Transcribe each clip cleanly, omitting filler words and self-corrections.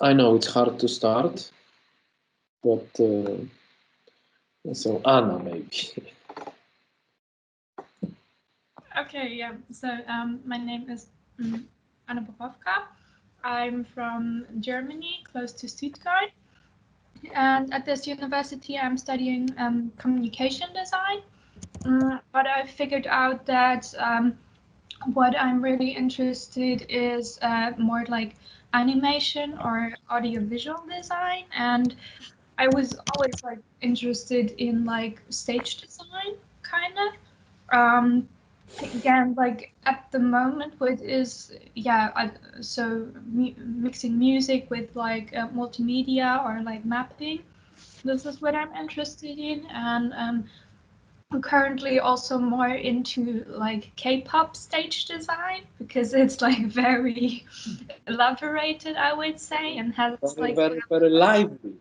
I know it's hard to start, but so Anna maybe. Okay, yeah. So my name is Anna Borowka. I'm from Germany, close to Stuttgart. And at this university, I'm studying communication design. But I figured out that what I'm really interested is more like animation or audiovisual design. And I was always like interested in like stage design, kind of. Again, like at the moment, what is so mixing music with like multimedia or like mapping. This is what I'm interested in, and I'm currently also more into like K-pop stage design because it's like very elaborated, I would say, and has like very lively.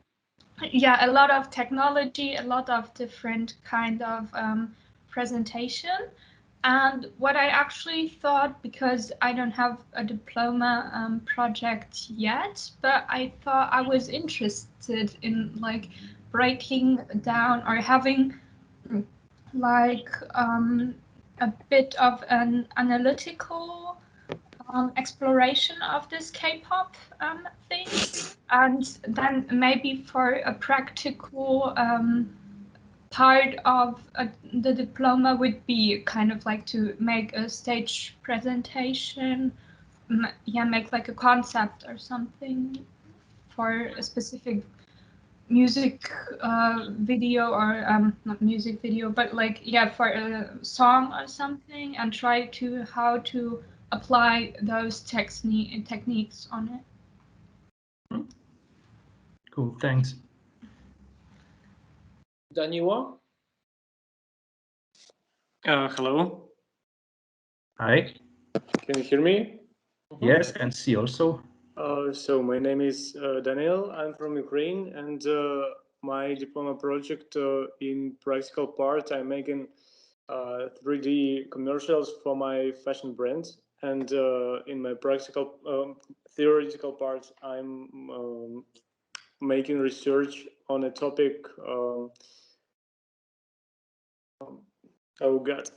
Yeah, a lot of technology, a lot of different kind of presentation. And what I actually thought, because I don't have a diploma project yet, but I thought I was interested in like breaking down or having like a bit of an analytical exploration of this K-pop thing, and then maybe for a practical part of the diploma would be kind of like to make a stage presentation, make like a concept or something for a specific music video, or not music video, but like for a song or something, and try to how to apply those techniques on it. Cool, thanks. Daniła? Hello. Hi. Can you hear me? Yes, and see also. So my name is Daniel. I'm from Ukraine, and my diploma project in practical part, I'm making 3D commercials for my fashion brand. And in my practical theoretical part, I'm making research on a topic. Oh God.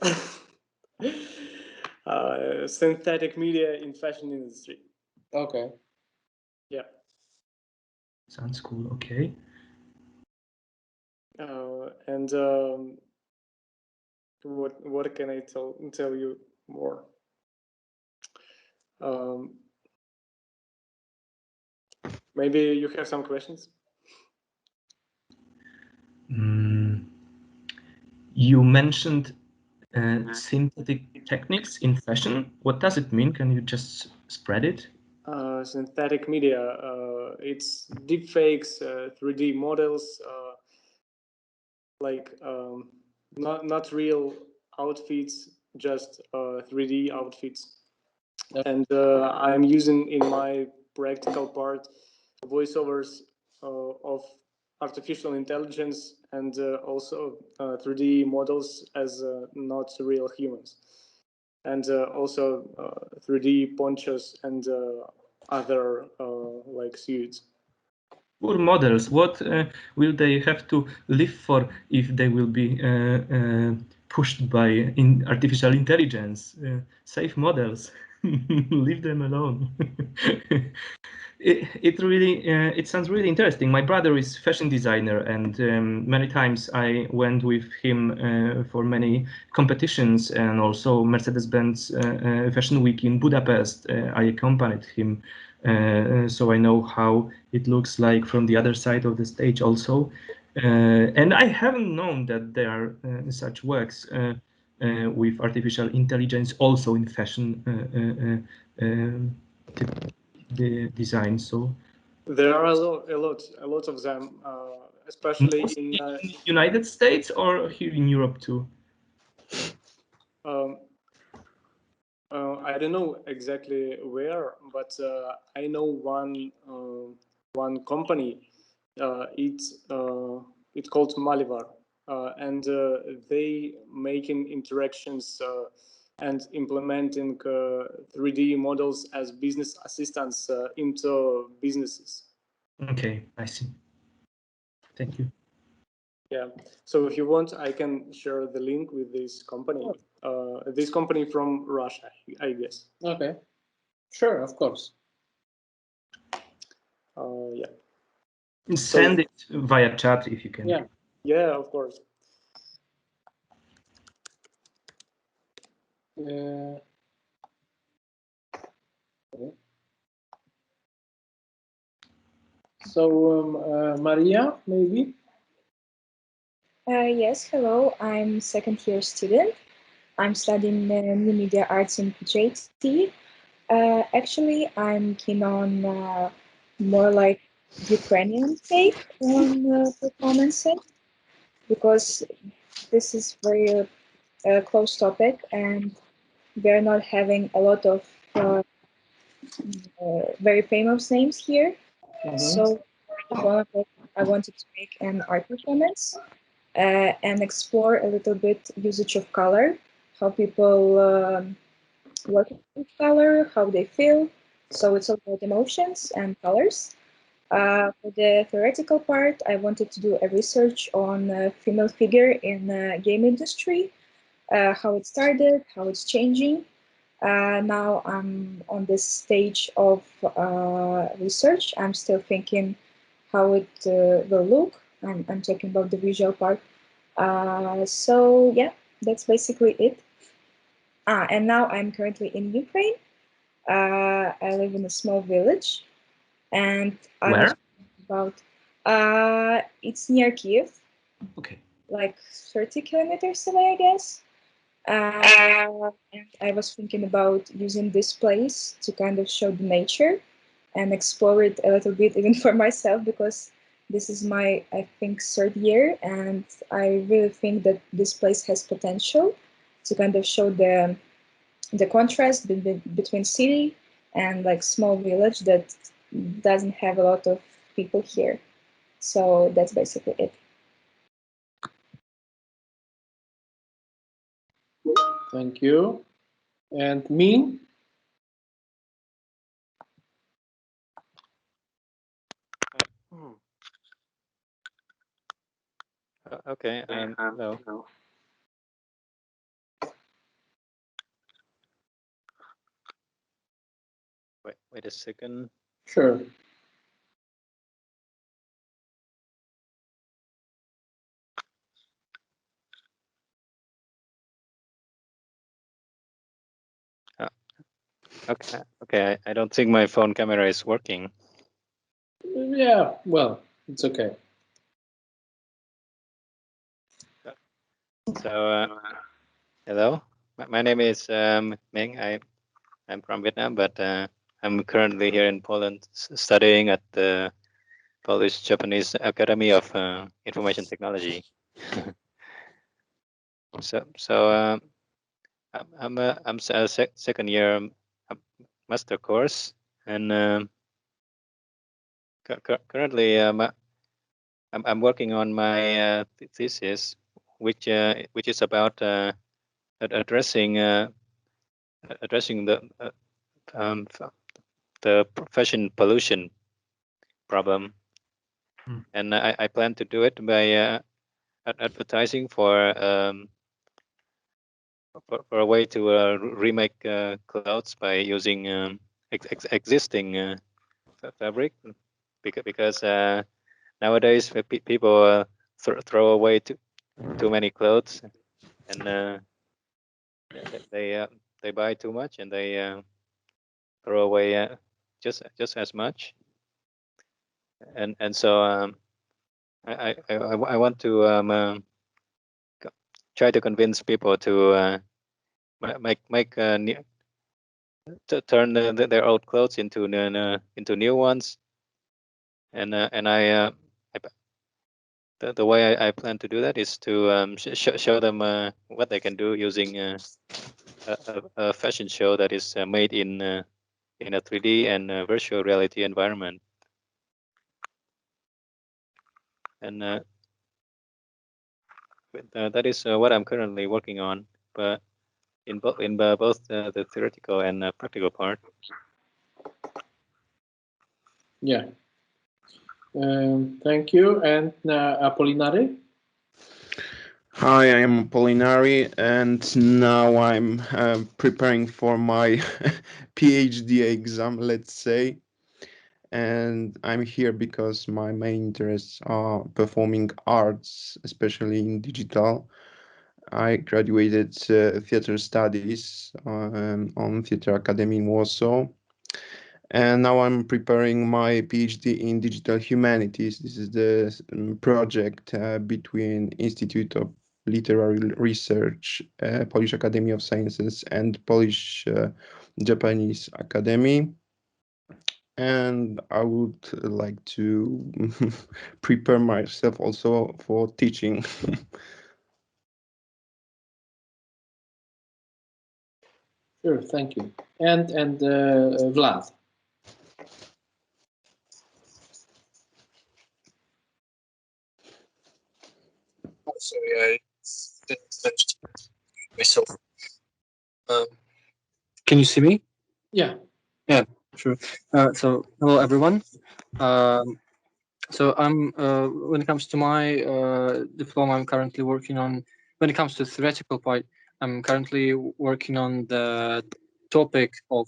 Synthetic media in fashion industry. Okay. Yeah. Sounds cool. Okay. And what can I tell you more? Maybe you have some questions. You mentioned synthetic techniques in fashion. What does it mean? Can you just spread it? Synthetic media, it's deepfakes, 3D models, like not real outfits, just 3D outfits. And I'm using in my practical part voiceovers of artificial intelligence, and also 3D models as not real humans, and also 3D ponchos and other like suits. Poor models. What will they have to live for if they will be pushed by artificial intelligence? Safe models. Leave them alone. It sounds really interesting. My brother is fashion designer, and many times I went with him for many competitions, and also Mercedes-Benz Fashion Week in Budapest. I accompanied him, so I know how it looks like from the other side of the stage also. And I haven't known that there are such works with artificial intelligence also in fashion the design. So there are a lot of them, especially in United States or here in Europe too. I don't know exactly where, but I know one company. It's called Malivar, and they making interactions and implementing 3D models as business assistants into businesses. Okay, I see. Thank you. Yeah. So if you want, I can share the link with this company. This company from Russia, I guess. Okay. Sure, of course. Yeah. Send it via chat if you can. Yeah. Yeah, of course. Okay. So, Maria, maybe? Yes, hello. I'm second year student. I'm studying new media arts in PJATK. Actually, I'm keen on more like Ukrainian take on performances because this is very close topic and we're not having a lot of very famous names here. So I wanted to make an art performance and explore a little bit usage of color, how people work with color, how they feel. So it's all about emotions and colors. For the theoretical part, I wanted to do a research on female figure in the game industry, how it started, how it's changing. Now I'm on this stage of research. I'm still thinking how it will look. I'm talking about the visual part. So yeah, that's basically it. And now I'm currently in Ukraine. I live in a small village, and I was about. It's near Kiev. Okay. Like 30 kilometers away, I guess. And I was thinking about using this place to kind of show the nature and explore it a little bit, even for myself, because this is my, I think, third year, and I really think that this place has potential to kind of show the contrast between city and like small village that doesn't have a lot of people here. So that's basically it. Thank you. And me? Okay. Hello. Wait a second. Sure. Okay. I don't think my phone camera is working. Yeah, well, it's okay. So, hello. My name is Ming. I'm from Vietnam, but I'm currently here in Poland studying at the Polish-Japanese Academy of Information Technology. I'm a second year master course, and currently I'm working on my thesis, which is about addressing the fashion pollution problem, and I plan to do it by advertising for a way to remake clothes by using existing fabric, because nowadays people throw away too many clothes, and they buy too much, and they throw away just as much, and so I want to try to convince people to make to turn their old clothes into new ones, and the way I plan to do that is to show them what they can do using a fashion show that is made in a 3D and virtual reality environment, and that is what I'm currently working on, but in both the theoretical and practical part. Yeah. Thank you. And Apollinari? Hi, I am Apollinari, and now I'm preparing for my PhD exam, let's say. And I'm here because my main interests are performing arts, especially in digital. I graduated theater studies on Theater Academy in Warsaw. And now I'm preparing my PhD in digital humanities. This is the project between Institute of Literary Research, Polish Academy of Sciences, and Polish Japanese Academy. And I would like to prepare myself also for teaching. Sure, thank you. And Vlad? Sorry, I didn't finish myself. Can you see me? Yeah. Yeah, sure. So hello everyone. So I'm when it comes to my diploma, I'm currently working on. When it comes to the theoretical part, I'm currently working on the topic of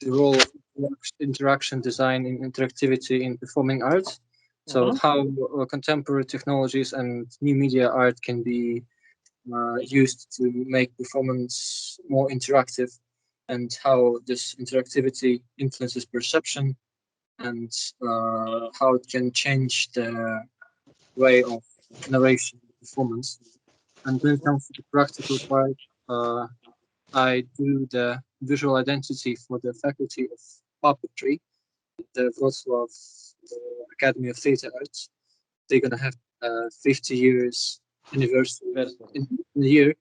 the role of interaction design in interactivity in performing arts. So how contemporary technologies and new media art can be used to make performance more interactive, and how this interactivity influences perception, and how it can change the way of narration performance. And when it comes to the practical part, I do the visual identity for the faculty of puppetry at the Wrocław Academy of Theatre Arts. They're going to have 50 years anniversary in a year.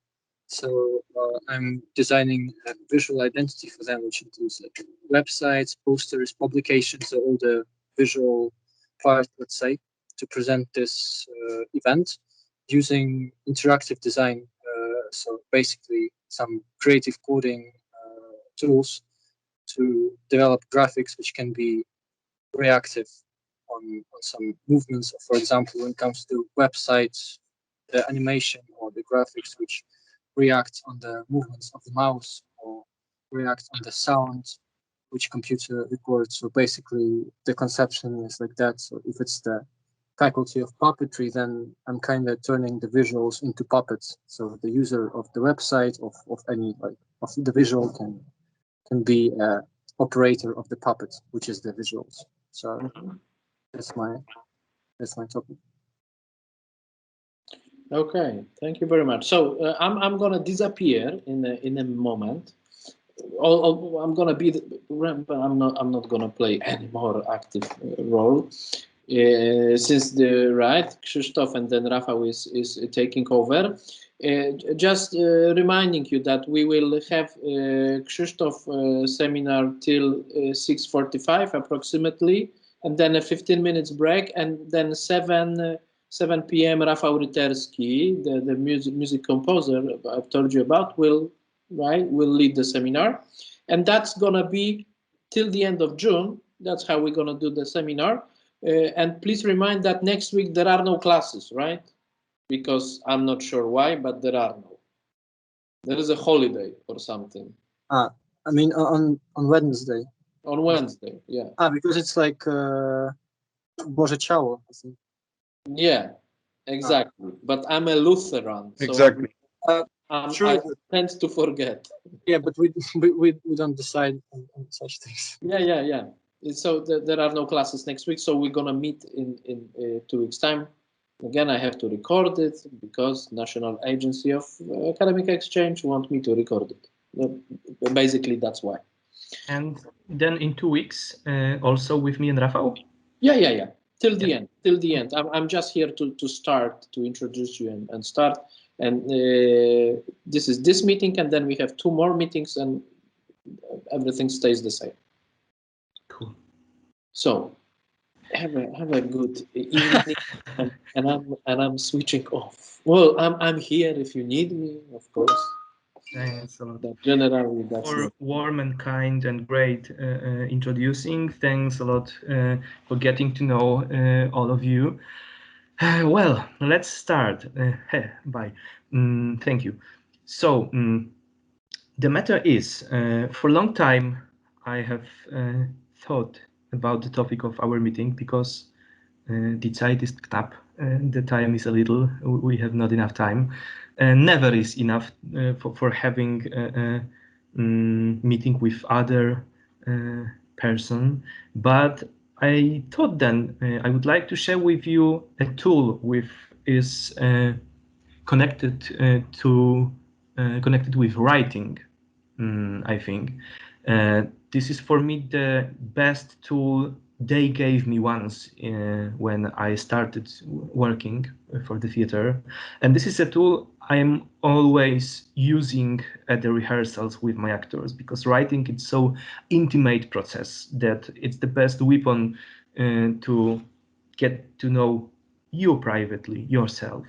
So I'm designing a visual identity for them, which includes like websites, posters, publications, so all the visual part, let's say, to present this event using interactive design. So basically some creative coding tools to develop graphics which can be reactive on some movements. For example, when it comes to websites, the animation or the graphics which react on the movements of the mouse or react on the sound which computer records. So basically the conception is like that. So if it's the faculty of puppetry, then I'm kind of turning the visuals into puppets. So the user of the website of any like of the visual can be an operator of the puppet, which is the visuals. So that's my topic. Okay, thank you very much. So I'm gonna disappear in a moment. I'm gonna be, but I'm not gonna play any more active role. Since the Krzysztof and then Rafał is taking over. Just reminding you that we will have Krzysztof seminar till 6:45 approximately, and then a 15 minutes break, and then 7 p.m. Rafał Ryterski, the music composer I've told you about, will lead the seminar, and that's gonna be till the end of June. That's how we're gonna do the seminar. And please remind that next week there are no classes, right? Because I'm not sure why, but there are no. There is a holiday or something. I mean on Wednesday. On Wednesday, yeah. Because it's like Boże Ciało, I think. Yeah, exactly. But I'm a Lutheran, so Exactly. Sure. I tend to forget. Yeah, but we don't decide on such things. Yeah. So there are no classes next week, so we're gonna meet in 2 weeks' time. Again, I have to record it because National Agency of Academic Exchange want me to record it. Basically, that's why. And then in 2 weeks, also with me and Rafał? Yeah. Till the end. Till the end. I'm just here to start, to introduce you and start. And this is this meeting, and then we have 2 more meetings, and everything stays the same. Cool. So have a good evening, and I'm switching off. Well, I'm here if you need me, of course. Thanks a lot. But generally, that's For not. warm and kind and great introducing. Thanks a lot for getting to know all of you. Well, let's start. Bye. Thank you. So the matter is, for a long time, I have thought about the topic of our meeting because die Zeit ist knapp. The time is a little. We have not enough time. Never is enough for having a meeting with other person. But I thought then I would like to share with you a tool which is connected connected with writing. I think this is for me the best tool they gave me once when I started working for the theater, and this is a tool I'm always using at the rehearsals with my actors, because writing is so intimate process that it's the best weapon to get to know you privately, yourself,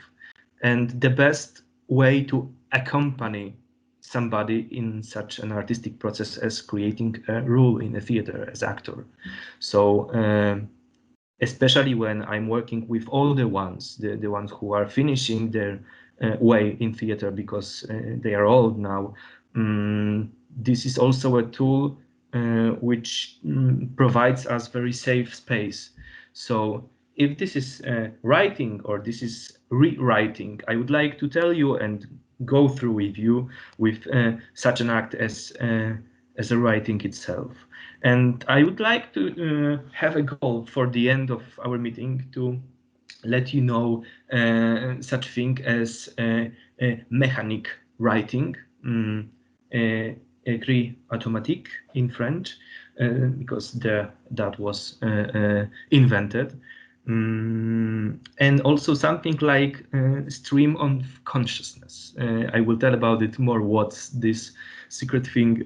and the best way to accompany somebody in such an artistic process as creating a role in a theater as actor. So especially when I'm working with older ones, the ones who are finishing their way in theater because they are old now, this is also a tool which provides us very safe space. So if this is writing or this is rewriting, I would like to tell you and go through with you with such an act as a writing itself. And I would like to have a goal for the end of our meeting to let you know such thing as mechanic writing, écrit automatique in French, because that was invented. And also something like stream of consciousness. I will tell about it more what this secret thing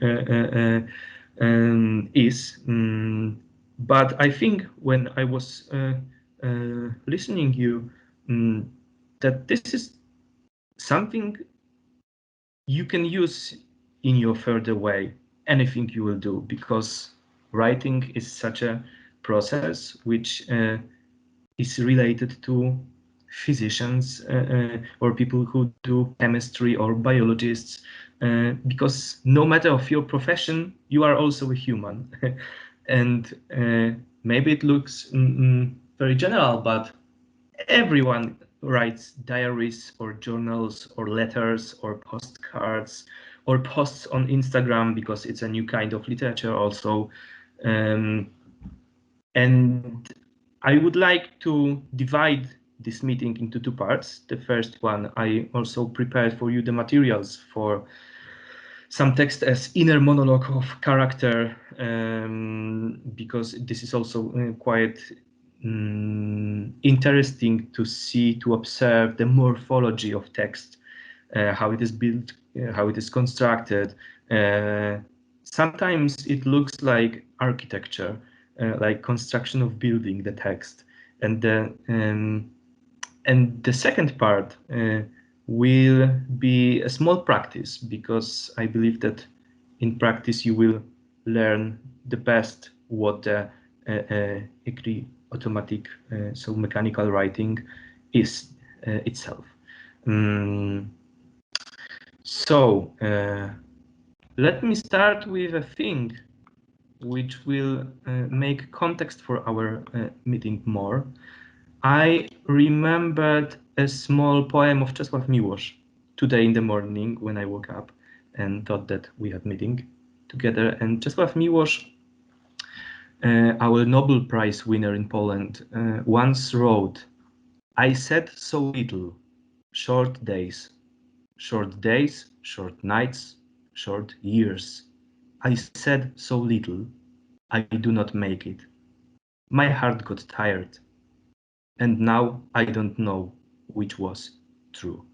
is. But I think when I was listening you, that this is something you can use in your further way, anything you will do, because writing is such a process which is related to physicians or people who do chemistry or biologists, because no matter of your profession, you are also a human. And maybe it looks very general, but everyone writes diaries or journals or letters or postcards or posts on Instagram, because it's a new kind of literature also. And I would like to divide this meeting into two parts. The first one, I also prepared for you the materials for some text as inner monologue of character, because this is also quite interesting to see, to observe the morphology of text, how it is built, how it is constructed. Sometimes it looks like architecture, like construction of building, the text. And the second part will be a small practice, because I believe that in practice you will learn the best what the écrit automatique, so mechanical writing, is itself. So let me start with a thing which will make context for our meeting more. I remembered a small poem of Czesław Miłosz today in the morning when I woke up and thought that we had meeting together. And Czesław Miłosz, our Nobel Prize winner in Poland, once wrote, "I said so little, short days, short nights, short years. I said so little, I do not make it. My heart got tired, and now I don't know which was true."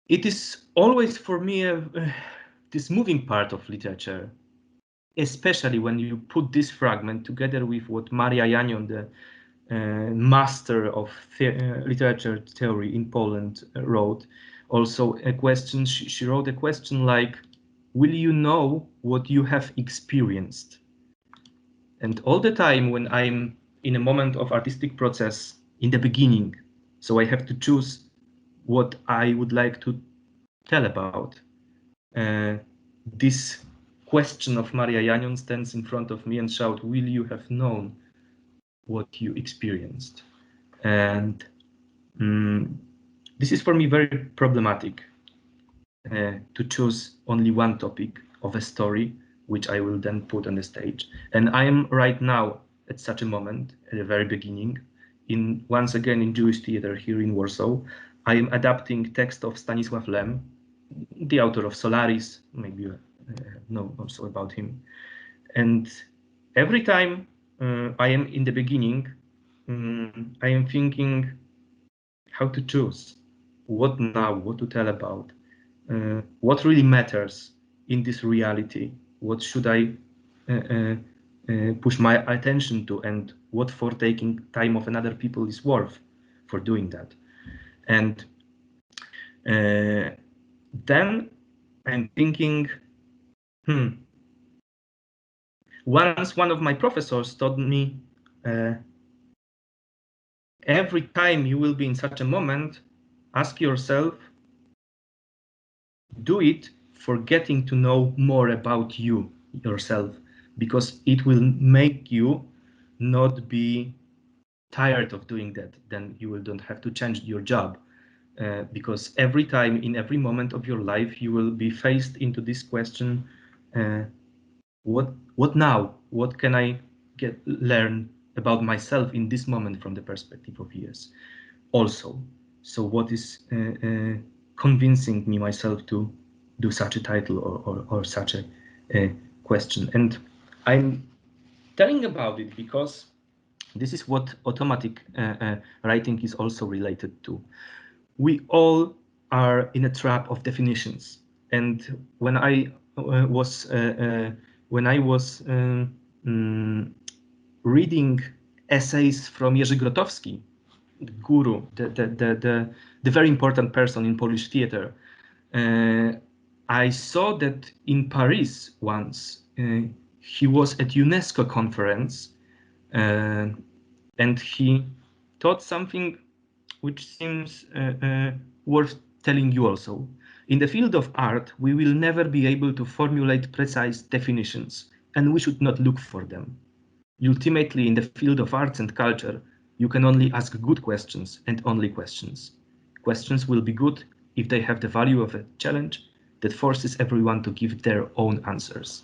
It is always for me this moving part of literature, especially when you put this fragment together with what Maria Janion, the master of literature theory in Poland, wrote, also a question. She wrote a question like, will you know what you have experienced? And all the time when I'm in a moment of artistic process in the beginning, so I have to choose what I would like to tell about. This question of Maria Janion stands in front of me and shout, will you have known what you experienced? And this is for me very problematic, to choose only one topic of a story, which I will then put on the stage. And I am right now at such a moment, at the very beginning, once again in Jewish theater here in Warsaw. I am adapting text of Stanisław Lem, the author of Solaris, maybe you know also about him. And every time I am in the beginning, I am thinking how to choose, what now, what to tell about, what really matters in this reality, what should I push my attention to, and what for taking time of another people is worth for doing that. And then I'm thinking, once one of my professors told me, every time you will be in such a moment, ask yourself, do it for getting to know more about you, yourself, because it will make you not be tired of doing that. Then you will don't have to change your job, because every time, in every moment of your life, you will be faced into this question, what now? What can I learn about myself in this moment from the perspective of years? Also, so what is convincing me myself to do such a title or such a question? And I'm telling about it because this is what automatic writing is also related to. We all are in a trap of definitions. And when I was reading essays from Jerzy Grotowski, the guru, the very important person in Polish theater, I saw that in Paris once he was at UNESCO conference, and he taught something which seems worth telling you also. In the field of art, we will never be able to formulate precise definitions, and we should not look for them. Ultimately, in the field of arts and culture, you can only ask good questions and only questions. Questions will be good if they have the value of a challenge that forces everyone to give their own answers.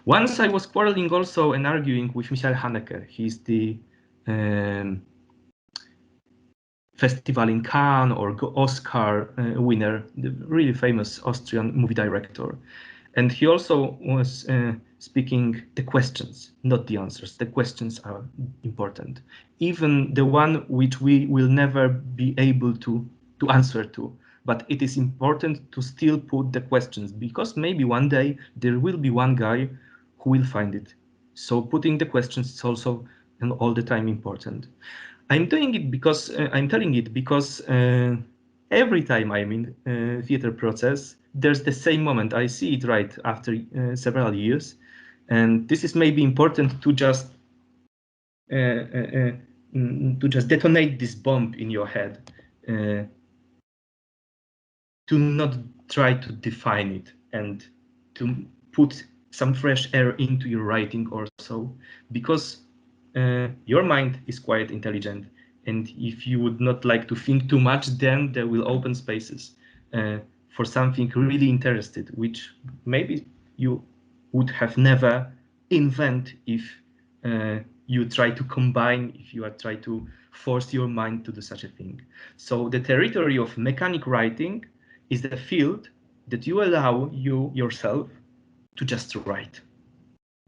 Once I was quarreling also and arguing with Michael Haneke. He's the festival in Cannes or Oscar winner, the really famous Austrian movie director. And he also was speaking the questions, not the answers. The questions are important. Even the one which we will never be able to answer to. But it is important to still put the questions, because maybe one day there will be one guy who will find it. So putting the questions is also and all the time important. I'm doing it because I'm telling it because every time I'm in theater process, there's the same moment. I see it right after several years, and this is maybe important to just detonate this bomb in your head, to not try to define it and to put some fresh air into your writing also, because your mind is quite intelligent, and if you would not like to think too much, then there will open spaces for something really interested, which maybe you would have never invent if you try to combine, if you are try to force your mind to do such a thing. So the territory of mechanic writing is the field that you allow yourself to just write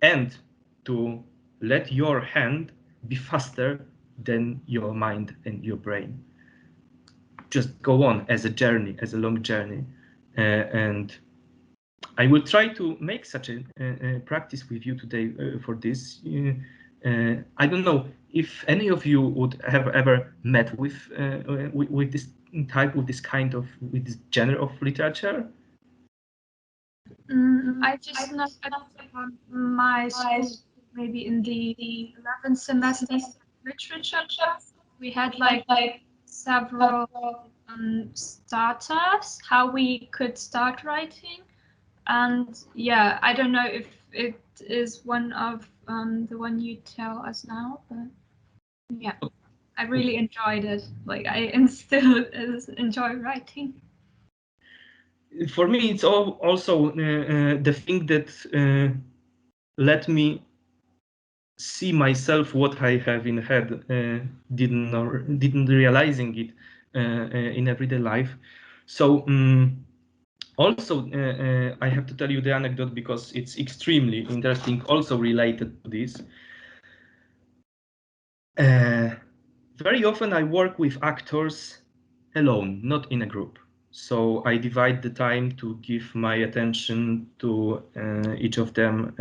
and to let your hand be faster than your mind and your brain. Just go on as a journey, as a long journey. And I will try to make such a practice with you today for this. I don't know if any of you would have ever met with this type with this genre of literature? I just know my school, maybe in the 11th semester literature class, we had like several starters, how we could start writing. And yeah, I don't know if it is one of the one you tell us now, but yeah, I really enjoyed it. Like I still enjoy writing. For me, it's also the thing that let me see myself what I have in head, didn't realizing it in everyday life. So also I have to tell you the anecdote because it's extremely interesting, also related to this. Very often I work with actors alone, not in a group. So I divide the time to give my attention to each of them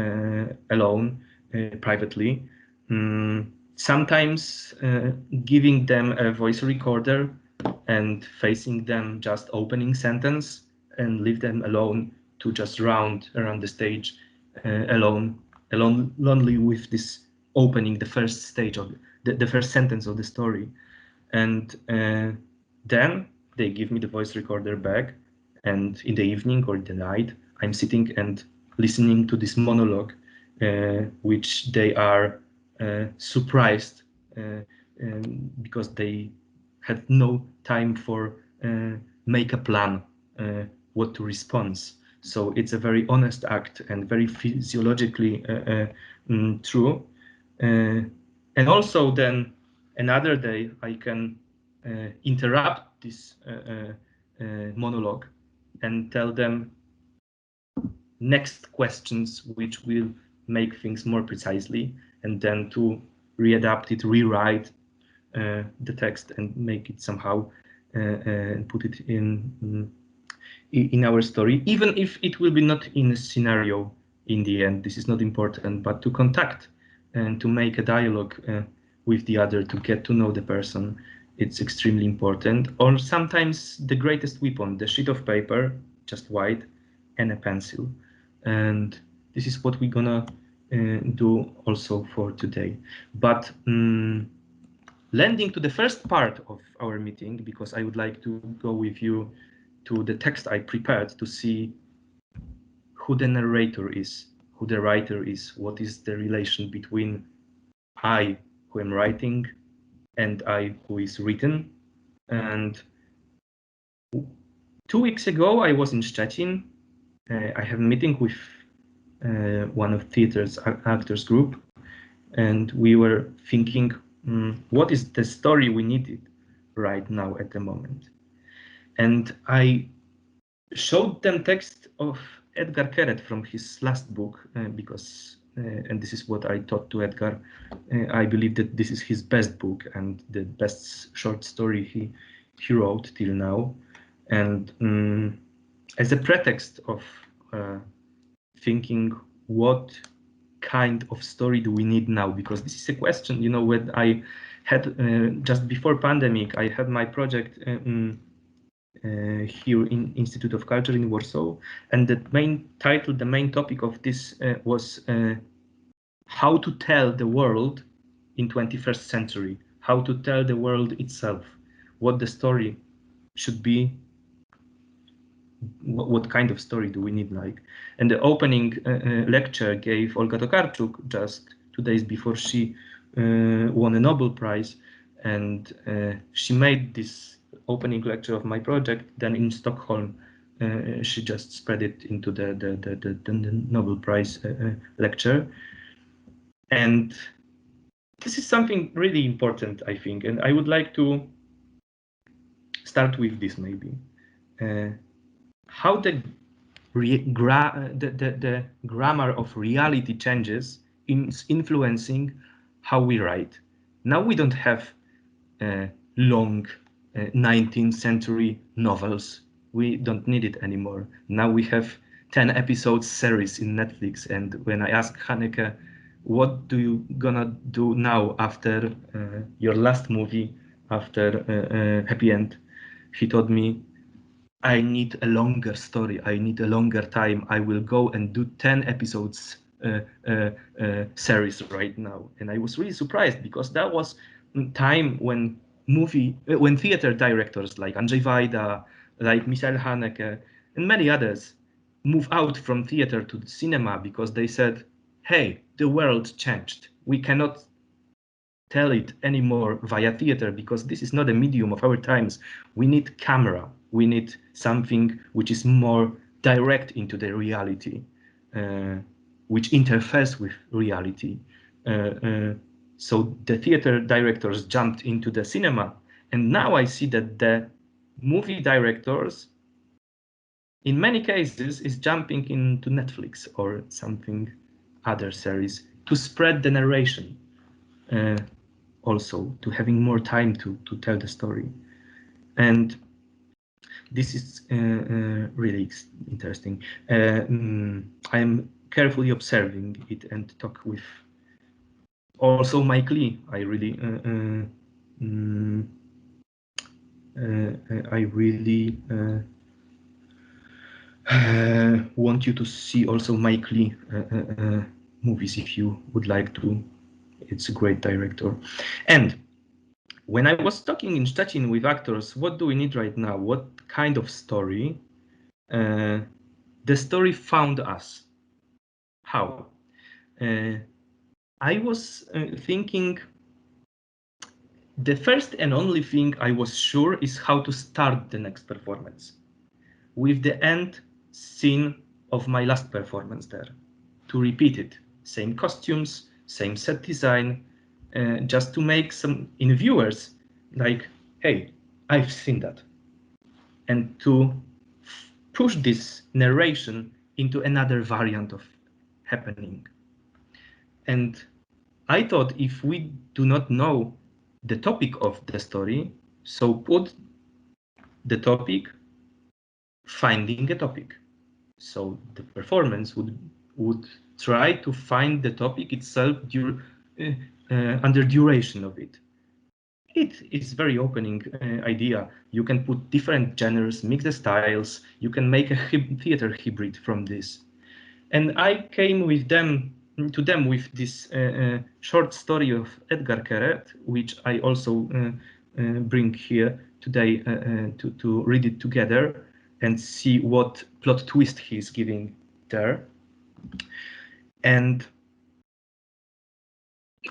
alone, privately. Sometimes giving them a voice recorder and facing them just opening sentence and leave them alone to just round around the stage alone, lonely with this opening the first stage of the first sentence of the story. And then they give me the voice recorder back, and in the evening or in the night, I'm sitting and listening to this monologue, which they are surprised because they had no time for make a plan what to respond. So it's a very honest act and very physiologically true. And also then another day I can interrupt this monologue and tell them next questions which will make things more precisely, and then to readapt it, rewrite the text and make it somehow put it in our story, even if it will be not in a scenario in the end. This is not important, but to contact and to make a dialogue with the other, to get to know the person, it's extremely important. Or sometimes the greatest weapon, the sheet of paper, just white, and a pencil. And this is what we're gonna do also for today. But landing to the first part of our meeting, because I would like to go with you to the text I prepared to see who the narrator is, who the writer is, what is the relation between I, who am writing, and I, who is written. And 2 weeks ago, I was in Szczecin. I have a meeting with one of theater's actors group, and we were thinking, what is the story we needed right now at the moment? And I showed them text of Edgar Keret from his last book, because, and this is what I taught to Edgar, I believe that this is his best book and the best short story he wrote till now. And as a pretext of thinking what kind of story do we need now, because this is a question, you know, when I had just before pandemic, I had my project here in Institute of Culture in Warsaw, and the main title, the main topic of this was how to tell the world in 21st century, how to tell the world itself, what the story should be, what kind of story do we need like. And the opening lecture gave Olga Tokarczuk just 2 days before she won a Nobel Prize, and she made this opening lecture of my project. Then in Stockholm, she just spread it into the Nobel Prize lecture. And this is something really important, I think, and I would like to start with this maybe. How the grammar of reality changes in influencing how we write. Now we don't have long 19th century novels. We don't need it anymore. Now we have 10 episodes series in Netflix. And when I ask Hanneke, what do you gonna do now after your last movie, after Happy End? he told me, I need a longer story. I need a longer time. I will go and do 10 episodes series right now. And I was really surprised because that was time when theater directors like Andrzej Wajda, like Michael Haneke, and many others move out from theater to the cinema because they said, hey, the world changed. We cannot tell it anymore via theater because this is not a medium of our times. We need camera. We need something which is more direct into the reality, which interferes with reality. So the theater directors jumped into the cinema, and now I see that the movie directors, in many cases, is jumping into Netflix or something other series to spread the narration. Also to having more time to tell the story. And this is really interesting. I'm carefully observing it and talk with also Mike Lee. I really want you to see also Mike Lee movies if you would like to. It's a great director. And when I was talking in Szczecin with actors, what do we need right now? What kind of story? The story found us. How? I was thinking the first and only thing I was sure is how to start the next performance with the end scene of my last performance there, to repeat it. Same costumes, same set design, just to make some in viewers like, hey, I've seen that. And to push this narration into another variant of happening. And I thought if we do not know the topic of the story, so put the topic, finding a topic. So the performance would try to find the topic itself under duration of it. It is very opening idea. You can put different genres, mix the styles. You can make a theater hybrid from this. And I came with to them with this short story of Edgar Keret, which I also bring here today to read it together and see what plot twist he's giving there.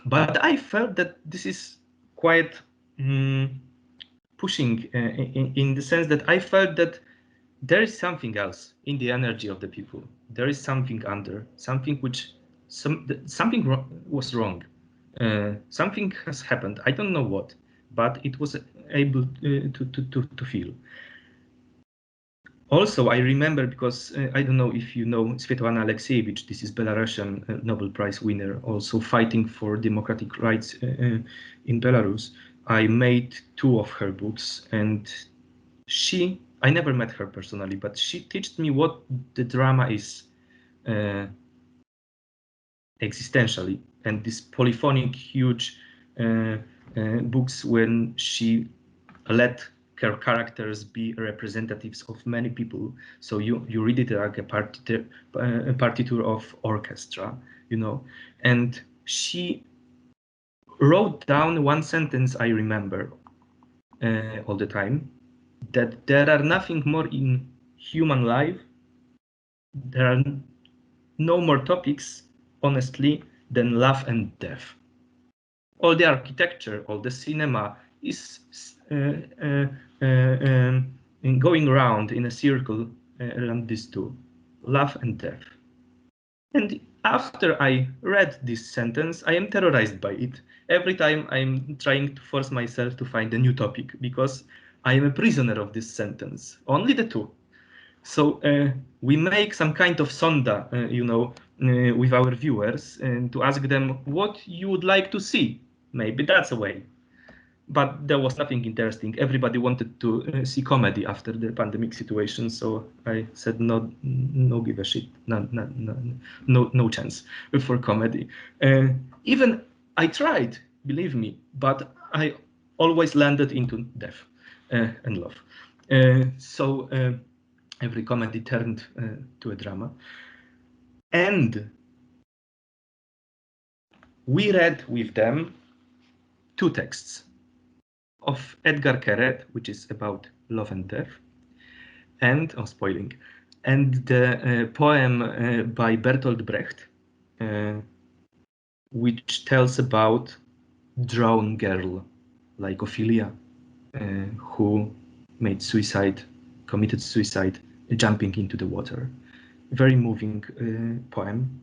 But I felt that this is quite pushing in the sense that I felt that there is something else in the energy of the people. There is something under, something which something was wrong. Something has happened. I don't know what, but it was able to feel. Also, I remember because I don't know if you know Svetlana Alexievich. This is Belarusian Nobel Prize winner, also fighting for democratic rights in Belarus. I made 2 of her books, and I never met her personally, but she taught me what the drama is existentially, and this polyphonic, huge books when she let her characters be representatives of many people. So you read it like a partiture of orchestra, you know. And she wrote down one sentence I remember all the time, that there are nothing more in human life, there are no more topics, honestly, than love and death. All the architecture, all the cinema is going around in a circle around these two, love and death. And after I read this sentence, I am terrorized by it. Every time I'm trying to force myself to find a new topic because I am a prisoner of this sentence, only the 2. So we make some kind of sonda, with our viewers to ask them what you would like to see. Maybe that's a way. But there was nothing interesting. Everybody wanted to see comedy after the pandemic situation. So I said, no give a shit. No chance for comedy. Even I tried, believe me, but I always landed into death and love. So every comedy turned to a drama. And we read with them two texts of Edgar Keret, which is about love and death, and spoiling, and the poem by Bertolt Brecht, which tells about drowned girl like Ophelia, who made suicide, committed suicide, jumping into the water. Very moving poem,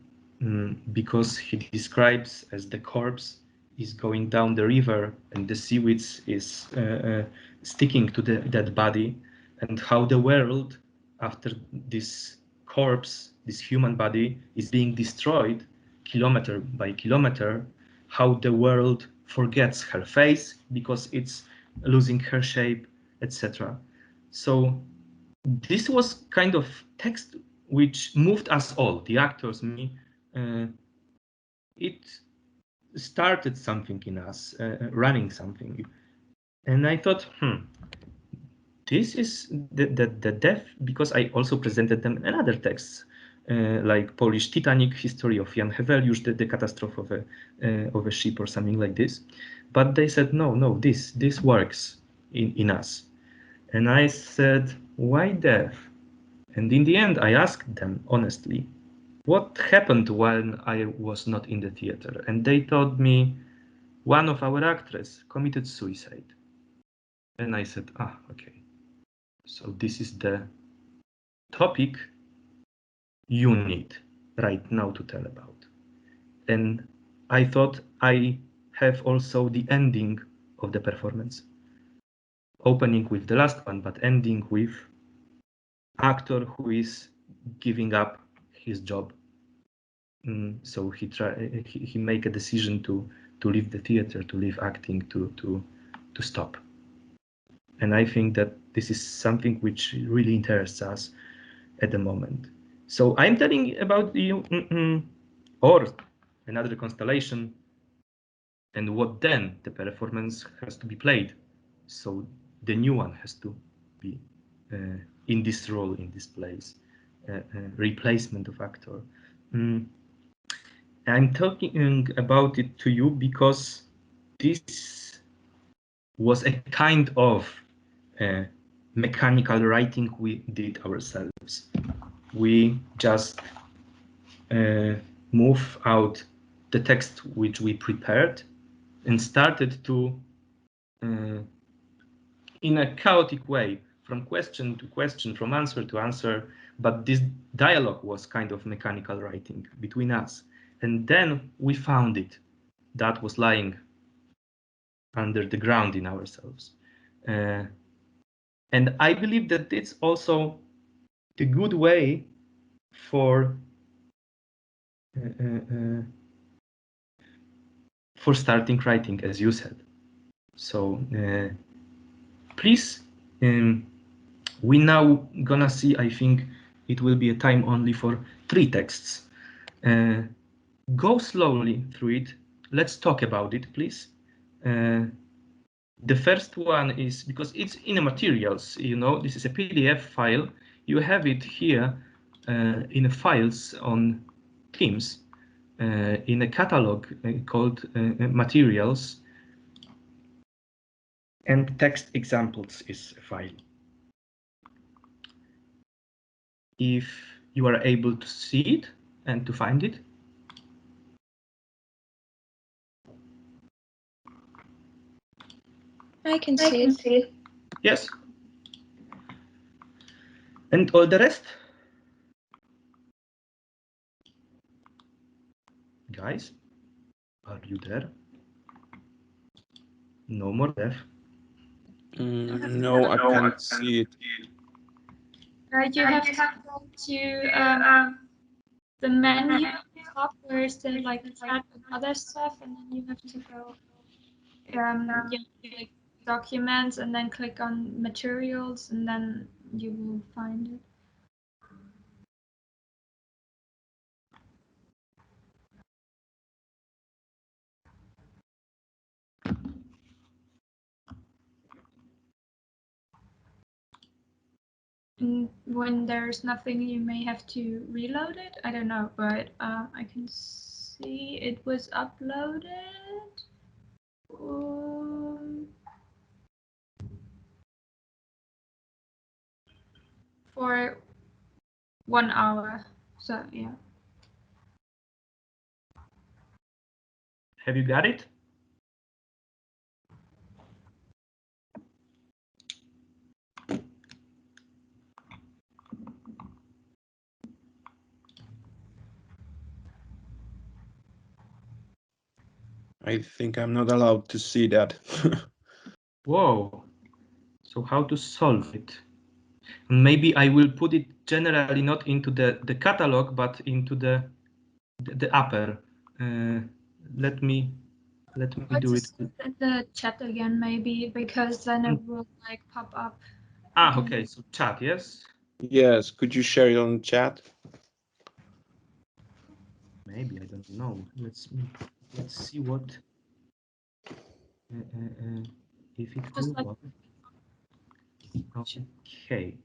because he describes as the corpse is going down the river and the seaweeds is sticking to the dead body, and how the world after this corpse, this human body, is being destroyed kilometer by kilometer, how the world forgets her face because it's losing her shape, etc. So this was kind of text which moved us all, the actors, me. It started something in us, running something. And I thought, this is the death, because I also presented them another texts, like Polish Titanic, history of Jan Heweliusz, the catastrophe of a ship or something like this. But they said, no, this works in us. And I said, why death? And in the end, I asked them honestly, what happened when I was not in the theater? And they told me, one of our actresses committed suicide. And I said, okay. So this is the topic you need right now to tell about. And I thought I have also the ending of the performance. Opening with the last one, but ending with actor who is giving up his job. So he make a decision to leave the theater, to leave acting, to stop. And I think that this is something which really interests us at the moment. So I'm telling about you, or another constellation, and what then the performance has to be played. So the new one has to be in this role, in this place, replacement of actor. I'm talking about it to you because this was a kind of mechanical writing we did ourselves. We just move out the text which we prepared and started to, in a chaotic way, from question to question, from answer to answer, but this dialogue was kind of mechanical writing between us. And then we found it, that was lying under the ground in ourselves. And I believe that it's also the good way for starting writing, as you said. So please, we now gonna see, I think it will be a time only for 3 texts. Go slowly through it. Let's talk about it, please. The first one is, because it's in the materials, you know, this is a PDF file. You have it here in the files on Teams, in a catalog called materials, and text examples is a file. If you are able to see it and to find it. I can see it. Yes. And all the rest? Guys, are you there? No more death. No, I can't see it. You have to go to the menu top where is the like chat and other stuff, and then you have to go like documents, and then click on materials, and then you will find it. when there's nothing, you may have to reload it. I don't know, but I can see it was uploaded. For 1 hour. So yeah. Have you got it? I think I'm not allowed to see that. Whoa. So how to solve it? Maybe I will put it generally not into the catalog, but into the upper. Let me do it. In the chat again, maybe, because then it will like pop up. Ah, okay. So chat, yes. Yes. Could you share it on chat? Maybe, I don't know. Let's see what if it will work. Okay. Okay.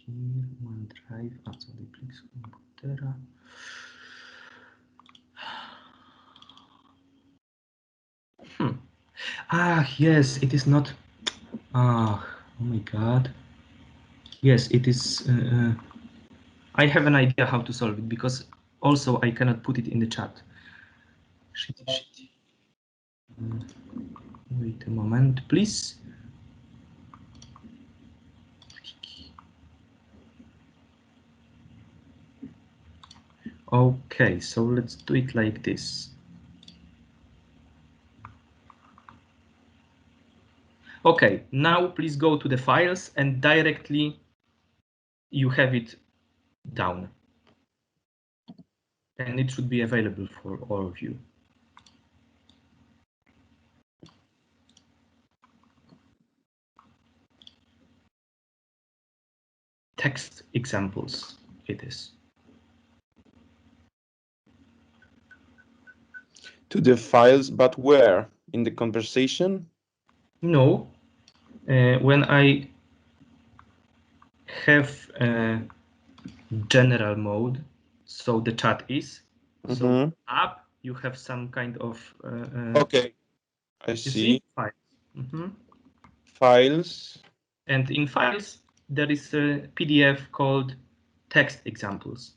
Here OneDrive, co duplik z komputera. Ah, yes, it is not. Ah, oh my God. Yes, it is. I have an idea how to solve it, because also I cannot put it in the chat. Shitty. Wait a moment, please. Okay, so let's do it like this. Okay, now please go to the files and directly you have it down. And it should be available for all of you. Text examples, it is. To the files, but where? In the conversation? No, when I have general mode, so the chat is, so up you have some kind of okay, I see. Files. Files. And in files there is a PDF called text examples.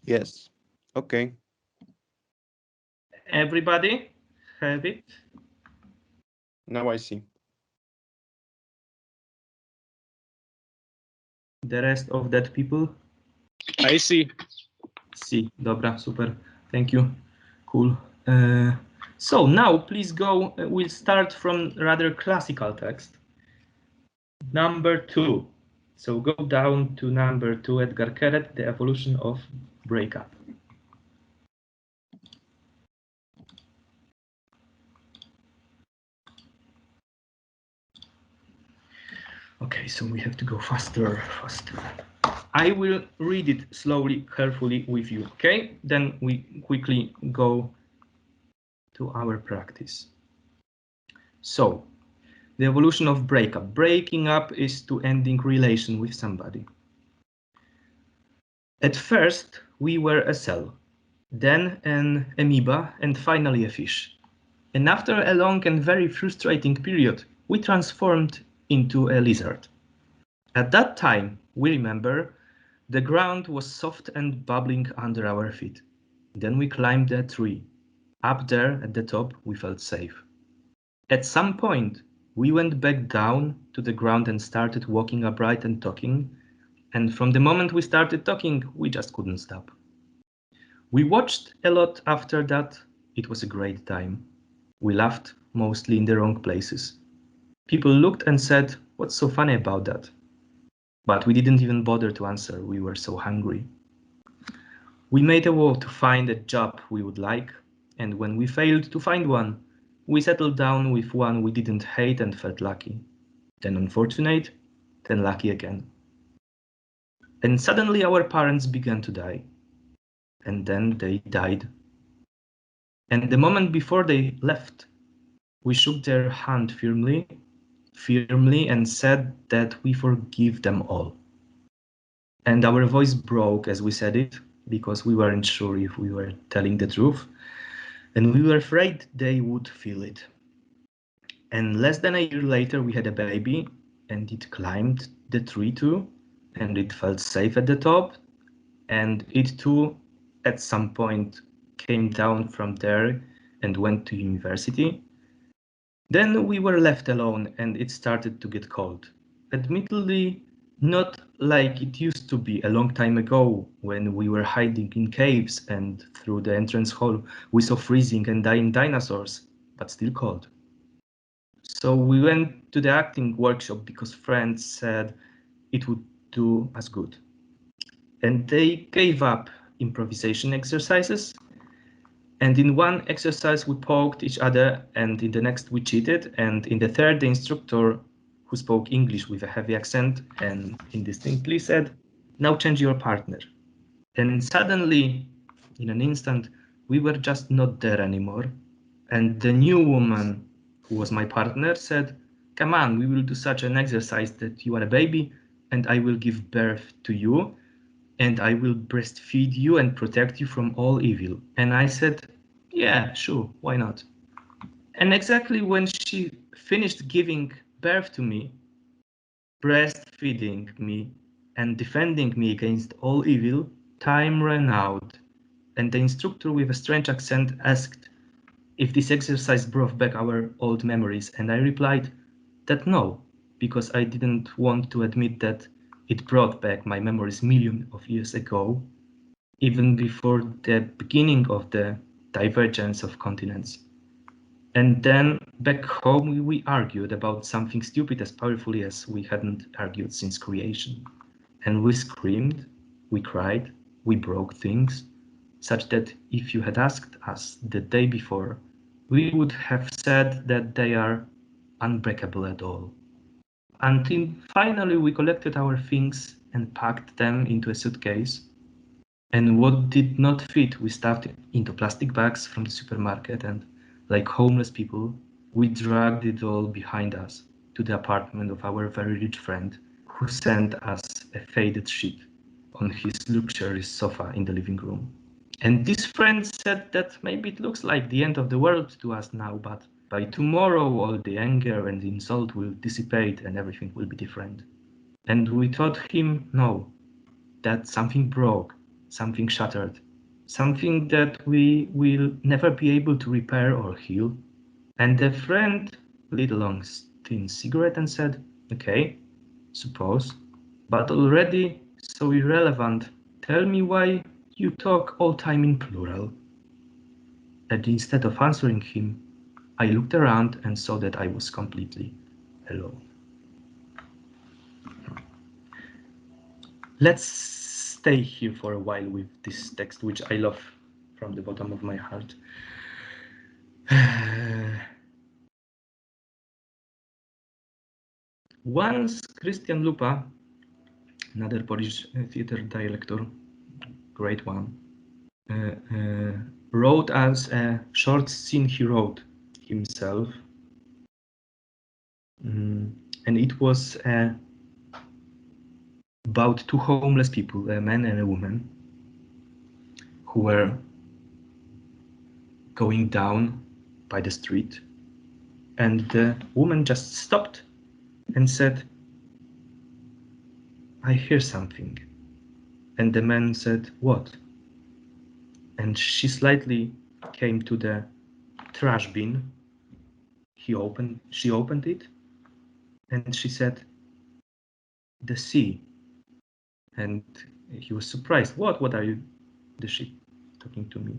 Yes. Okay. Everybody have it? Now I see. The rest of that people? I see. See, dobra, super. Thank you. Cool. So now please go, we'll start from rather classical text. Number 2. So go down to number 2, Edgar Keret, The Evolution of Breakup. Okay, so we have to go faster. I will read it slowly, carefully with you, okay? Then we quickly go to our practice. So, the evolution of breakup. Breaking up is to ending relation with somebody. At first, we were a cell, then an amoeba, and finally a fish. And after a long and very frustrating period, we transformed into a lizard. At that time, we remember, the ground was soft and bubbling under our feet. Then we climbed a tree. Up there at the top, we felt safe. At some point, we went back down to the ground and started walking upright and talking. And from the moment we started talking, we just couldn't stop. We watched a lot after that. It was a great time. We laughed, mostly in the wrong places. People looked and said, "What's so funny about that?" But we didn't even bother to answer, we were so hungry. We made a vow to find a job we would like, and when we failed to find one, we settled down with one we didn't hate and felt lucky. Then unfortunate, then lucky again. And suddenly our parents began to die. And then they died. And the moment before they left, we shook their hand firmly, and said that we forgive them all. And our voice broke as we said it, because we weren't sure if we were telling the truth, and we were afraid they would feel it. And less than a year later, we had a baby, and it climbed the tree too, and it felt safe at the top, and it too, at some point, came down from there and went to university. Then we were left alone, and it started to get cold. Admittedly, not like it used to be a long time ago, when we were hiding in caves and through the entrance hall we saw freezing and dying dinosaurs, but still cold. So we went to the acting workshop because friends said it would do us good. And they gave up improvisation exercises. And in one exercise we poked each other, and in the next we cheated, and in the third the instructor, who spoke English with a heavy accent and indistinctly, said, "Now change your partner." And suddenly, in an instant, we were just not there anymore. And the new woman, who was my partner, said, "Come on, we will do such an exercise that you are a baby, and I will give birth to you, and I will breastfeed you and protect you from all evil." And I said, "Yeah, sure, why not?" And exactly when she finished giving birth to me, breastfeeding me, and defending me against all evil, time ran out, and the instructor with a strange accent asked if this exercise brought back our old memories, and I replied that no, because I didn't want to admit that it brought back my memories millions of years ago, even before the beginning of the divergence of continents. And then back home we argued about something stupid as powerfully as we hadn't argued since creation. And we screamed, we cried, we broke things, such that if you had asked us the day before, we would have said that they are unbreakable at all. Until finally we collected our things and packed them into a suitcase, and what did not fit we stuffed into plastic bags from the supermarket, and like homeless people, we dragged it all behind us to the apartment of our very rich friend, who sent us a faded sheet on his luxurious sofa in the living room. And this friend said that maybe it looks like the end of the world to us now, but by tomorrow all the anger and the insult will dissipate and everything will be different. And we told him no, that something broke, something shattered, something that we will never be able to repair or heal. And the friend lit a long thin cigarette and said, "Okay, suppose, but already so irrelevant. Tell me why you talk all time in plural." And instead of answering him, I looked around and saw that I was completely alone. Let's stay here for a while with this text, which I love from the bottom of my heart. Once Christian Lupa, another Polish theater director, great one, wrote us a short scene he wrote himself. And it was about two homeless people, a man and a woman, who were going down by the street. And the woman just stopped and said, "I hear something." And the man said, "What?" And she slightly came to the trash bin. She opened it, and she said, "The sea." And he was surprised. What are you, the she talking to me?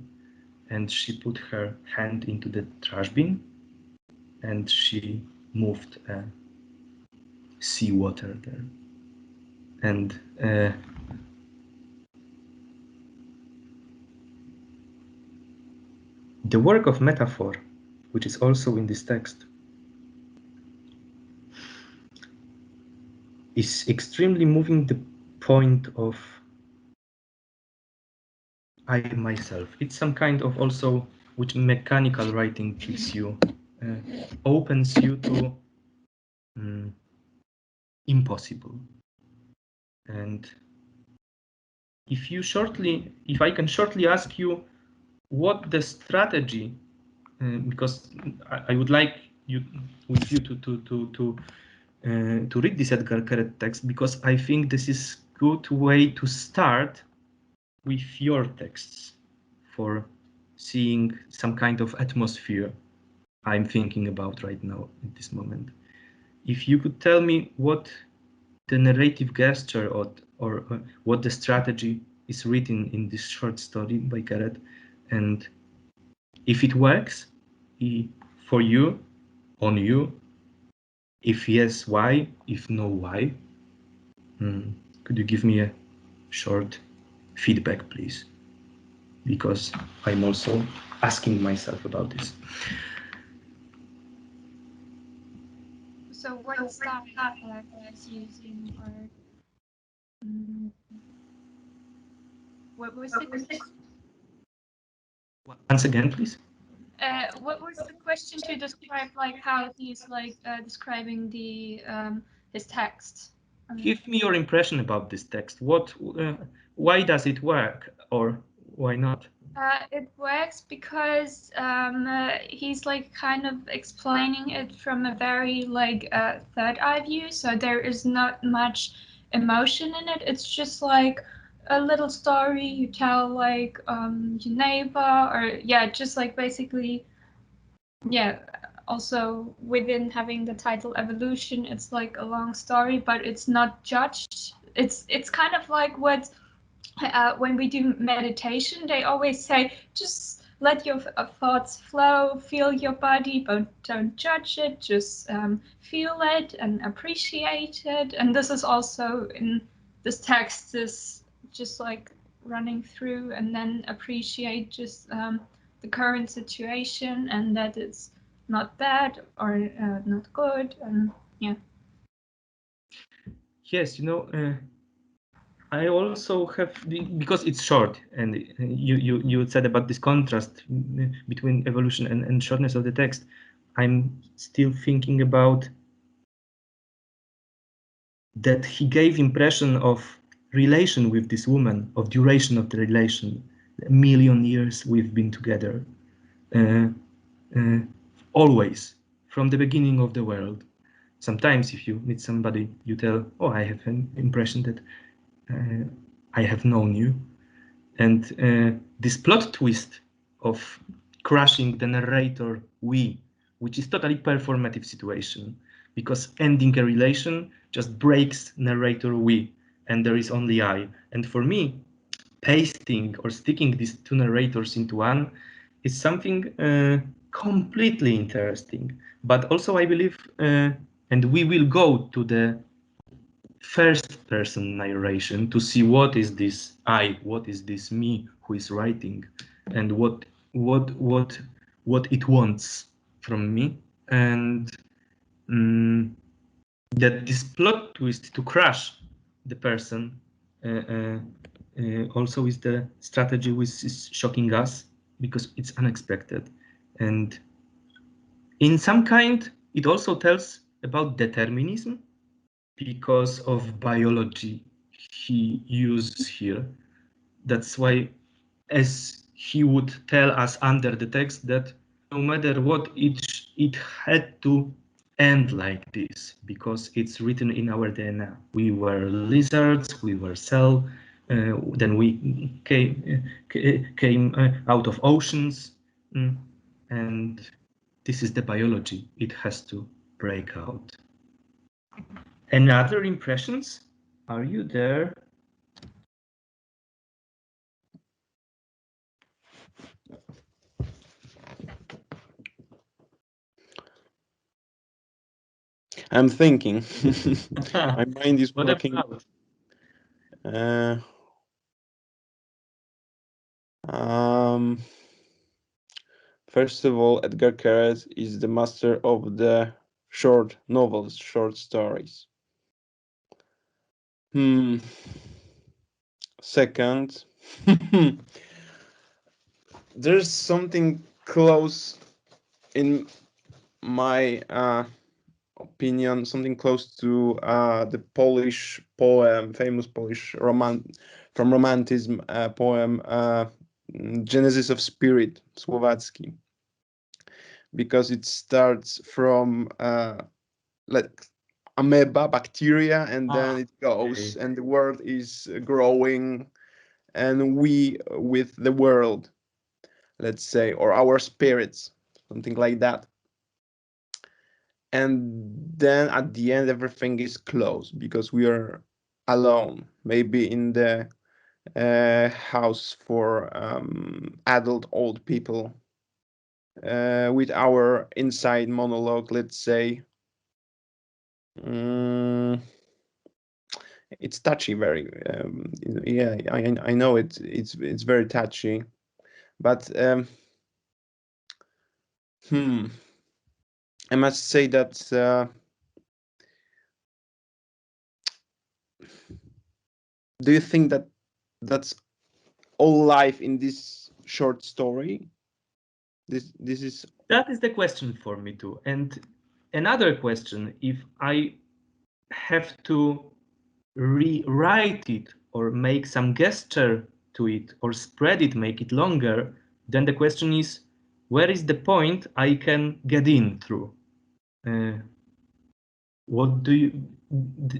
And she put her hand into the trash bin, and she moved seawater there. And the work of metaphor, which is also in this text, is extremely moving the point of I myself. It's some kind of also which mechanical writing gives you, opens you to impossible. And if I can shortly ask you what the strategy, because I would like you to read this Edgar Keret text, because I think this is good way to start with your texts for seeing some kind of atmosphere I'm thinking about right now at this moment. If you could tell me what the narrative gesture or what the strategy is written in this short story by Keret, and if it works for you, on you, if yes, why, if no, why? Could you give me a short feedback, please? Because I'm also asking myself about this. So what style is using, or what was the question? Once again, please. What was the question to describe like how he's like describing the his text? Give me your impression about this text. Why does it work, or why not? It works because he's like kind of explaining it from a very like third eye view. So there is not much emotion in it. It's just like a little story you tell like your neighbor, or yeah, just like basically, yeah. Also within having the title evolution, it's like a long story, but it's not judged. It's kind of like what. When we do meditation, they always say, just let your thoughts flow, feel your body, but don't judge it, just feel it and appreciate it. And this is also in this text, is just like running through and then appreciate just the current situation, and that it's not bad or not good. And yeah. Yes, I also have, because it's short, and you said about this contrast between evolution and shortness of the text. I'm still thinking about that he gave impression of relation with this woman, of duration of the relation. 1,000,000 years we've been together, always, from the beginning of the world. Sometimes if you meet somebody, you tell, oh, I have an impression that I have known you. And this plot twist of crushing the narrator we, which is totally performative situation, because ending a relation just breaks narrator we, and there is only I. And for me, pasting or sticking these two narrators into one is something completely interesting. But also I believe, and we will go to the first person narration to see what is this I, what is this me who is writing, and what it wants from me. And that this plot twist to crush the person also is the strategy which is shocking us, because it's unexpected. And in some kind, it also tells about determinism, because of biology he uses here. That's why, as he would tell us under the text, that no matter what, it had to end like this, because it's written in our DNA. We were lizards, we were cell, then we came out of oceans, and this is the biology. It has to break out. Any other impressions? Are you there? I'm thinking. My mind is What working. about? First of all, Edgar Keret is the master of the short novels, short stories. Second, there's something close, in my opinion, something close to the Polish poem, famous Polish Romanticism poem, Genesis of Spirit, Słowacki, because it starts from like amoeba, bacteria, and then it goes, and the world is growing, and we with the world, let's say, or our spirits, something like that. And then at the end, everything is closed because we are alone, maybe in the house for adult old people, with our inside monologue, let's say. It's touchy, very yeah, I know it's very touchy, but I must say that do you think that that's all life in this short story? This is That is the question for me too. And another question, if I have to rewrite it or make some gesture to it or spread it, make it longer, then the question is, where is the point I can get in through? What do you,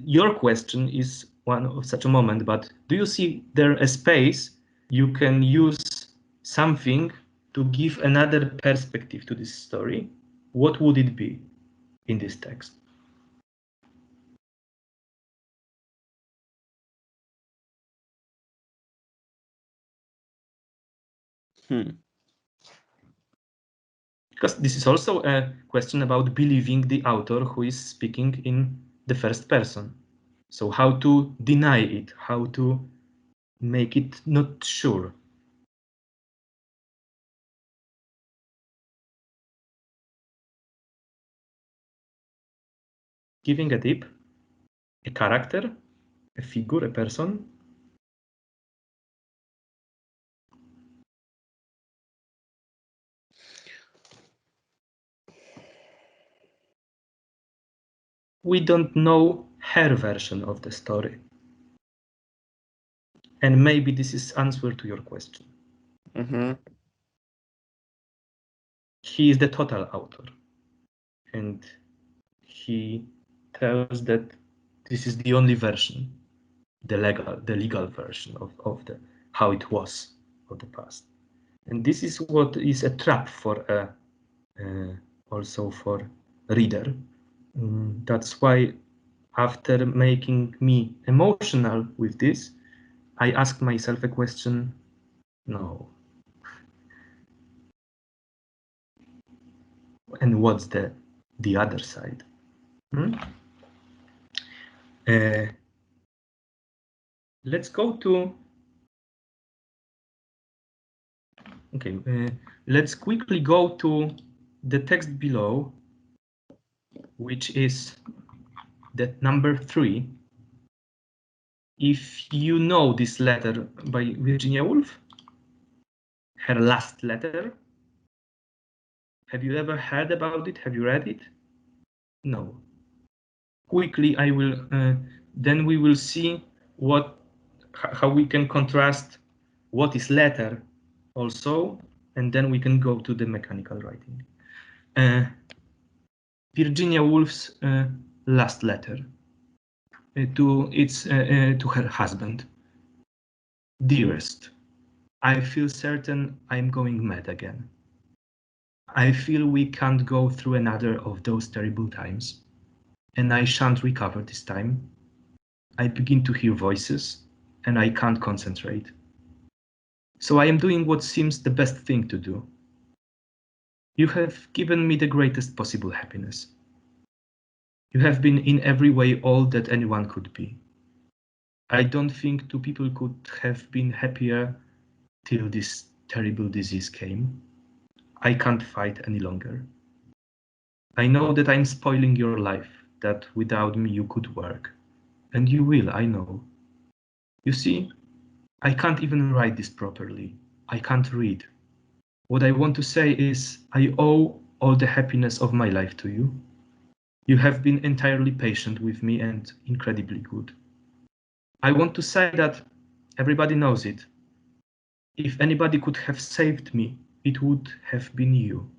your question is one of such a moment, but do you see there a space you can use something to give another perspective to this story? What would it be in this text? Because this is also a question about believing the author who is speaking in the first person. So how to deny it, how to make it not sure. Giving a tip, a character, a figure, a person. We don't know her version of the story. And maybe this is answer to your question. He is the total author. And he tells that this is the only version, the legal version of the how it was of the past. And this is what is a trap for also for reader. That's why after making me emotional with this, I asked myself a question, no. And what's the other side? Let's go to, okay, let's quickly go to the text below, which is that number 3. If you know this letter by Virginia Woolf, her last letter, have you ever heard about it? Have you read it? No. Quickly, I will, then we will see how we can contrast what is letter also, and then we can go to the mechanical writing. Virginia Woolf's last letter to her husband. Dearest, I feel certain I'm going mad again. I feel we can't go through another of those terrible times, and I shan't recover this time. I begin to hear voices, and I can't concentrate. So I am doing what seems the best thing to do. You have given me the greatest possible happiness. You have been in every way all that anyone could be. I don't think two people could have been happier till this terrible disease came. I can't fight any longer. I know that I'm spoiling your life, that without me you could work. And you will, I know. You see, I can't even write this properly. I can't read. What I want to say is I owe all the happiness of my life to you. You have been entirely patient with me and incredibly good. I want to say that everybody knows it. If anybody could have saved me, it would have been you.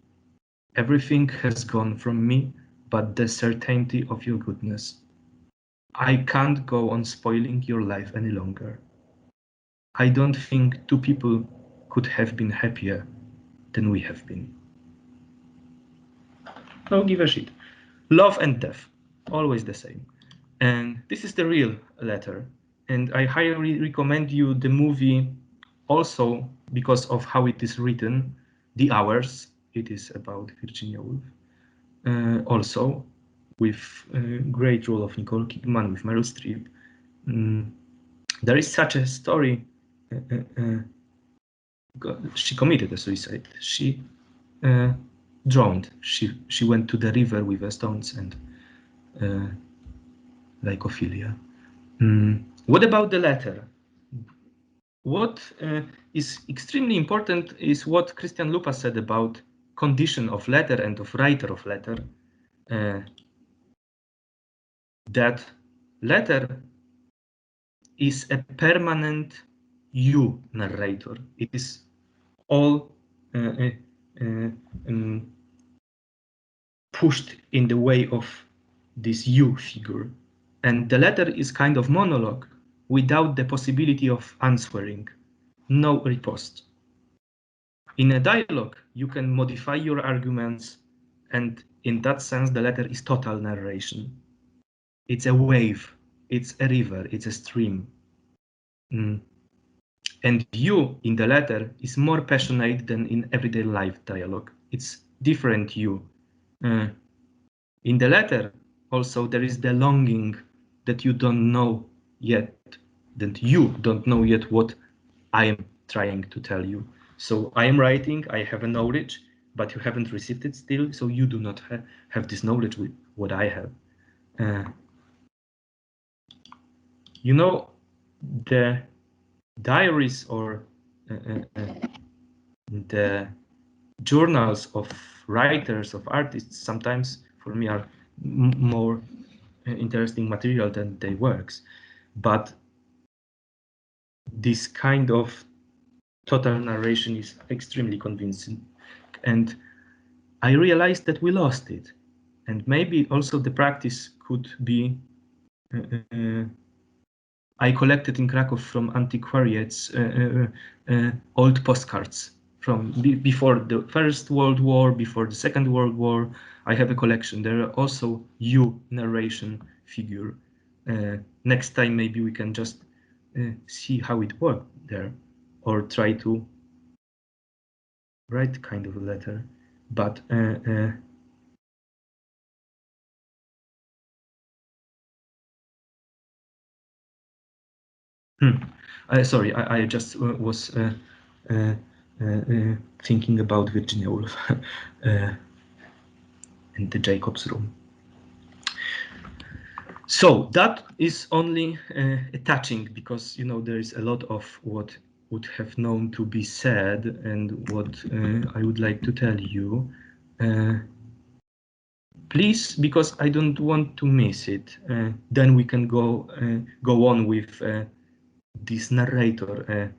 Everything has gone from me, but the certainty of your goodness. I can't go on spoiling your life any longer. I don't think two people could have been happier than we have been. No give a shit. Love and death, always the same. And this is the real letter. And I highly recommend you the movie also because of how it is written, The Hours. It is about Virginia Woolf. Also with a great role of Nicole Kidman, with Meryl Streep. There is such a story. She committed a suicide. She drowned. She went to the river with the stones and like Ophelia. What about the letter? What is extremely important is what Christian Lupa said about condition of letter and of writer of letter. That letter is a permanent you narrator. It is all pushed in the way of this you figure. And the letter is kind of monologue without the possibility of answering, no riposte. In a dialogue, you can modify your arguments, and in that sense, the letter is total narration. It's a wave, it's a river, it's a stream. And you in the letter is more passionate than in everyday life dialogue. It's different you. In the letter, also, there is the longing that you don't know yet, that you don't know yet what I am trying to tell you. So I am writing, I have a knowledge, but you haven't received it still, so you do not have this knowledge with what I have. You know, the diaries or the journals of writers, of artists, sometimes for me are more interesting material than their works. But this kind of total narration is extremely convincing. And I realized that we lost it. And maybe also the practice could be I collected in Krakow from antiquariats old postcards from before the First World War, before the Second World War. I have a collection. There are also you narration figure. Next time maybe we can just see how it worked there, or try to write kind of a letter. But sorry, I just was thinking about Virginia Woolf and the Jacob's room. So that is only a touching, because you know there is a lot of what would have known to be said and what I would like to tell you. Please, because I don't want to miss it. Then we can go on with this narrator.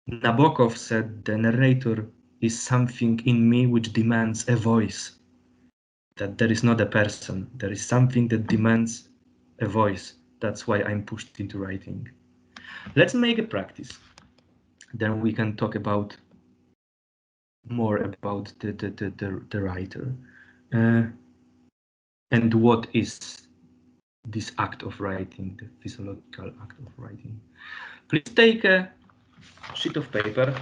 Nabokov said the narrator is something in me which demands a voice. That there is not a person, there is something that demands a voice. That's why I'm pushed into writing. Let's make a practice. Then we can talk about more about the writer. And what is this act of writing, the physiological act of writing. Please take a sheet of paper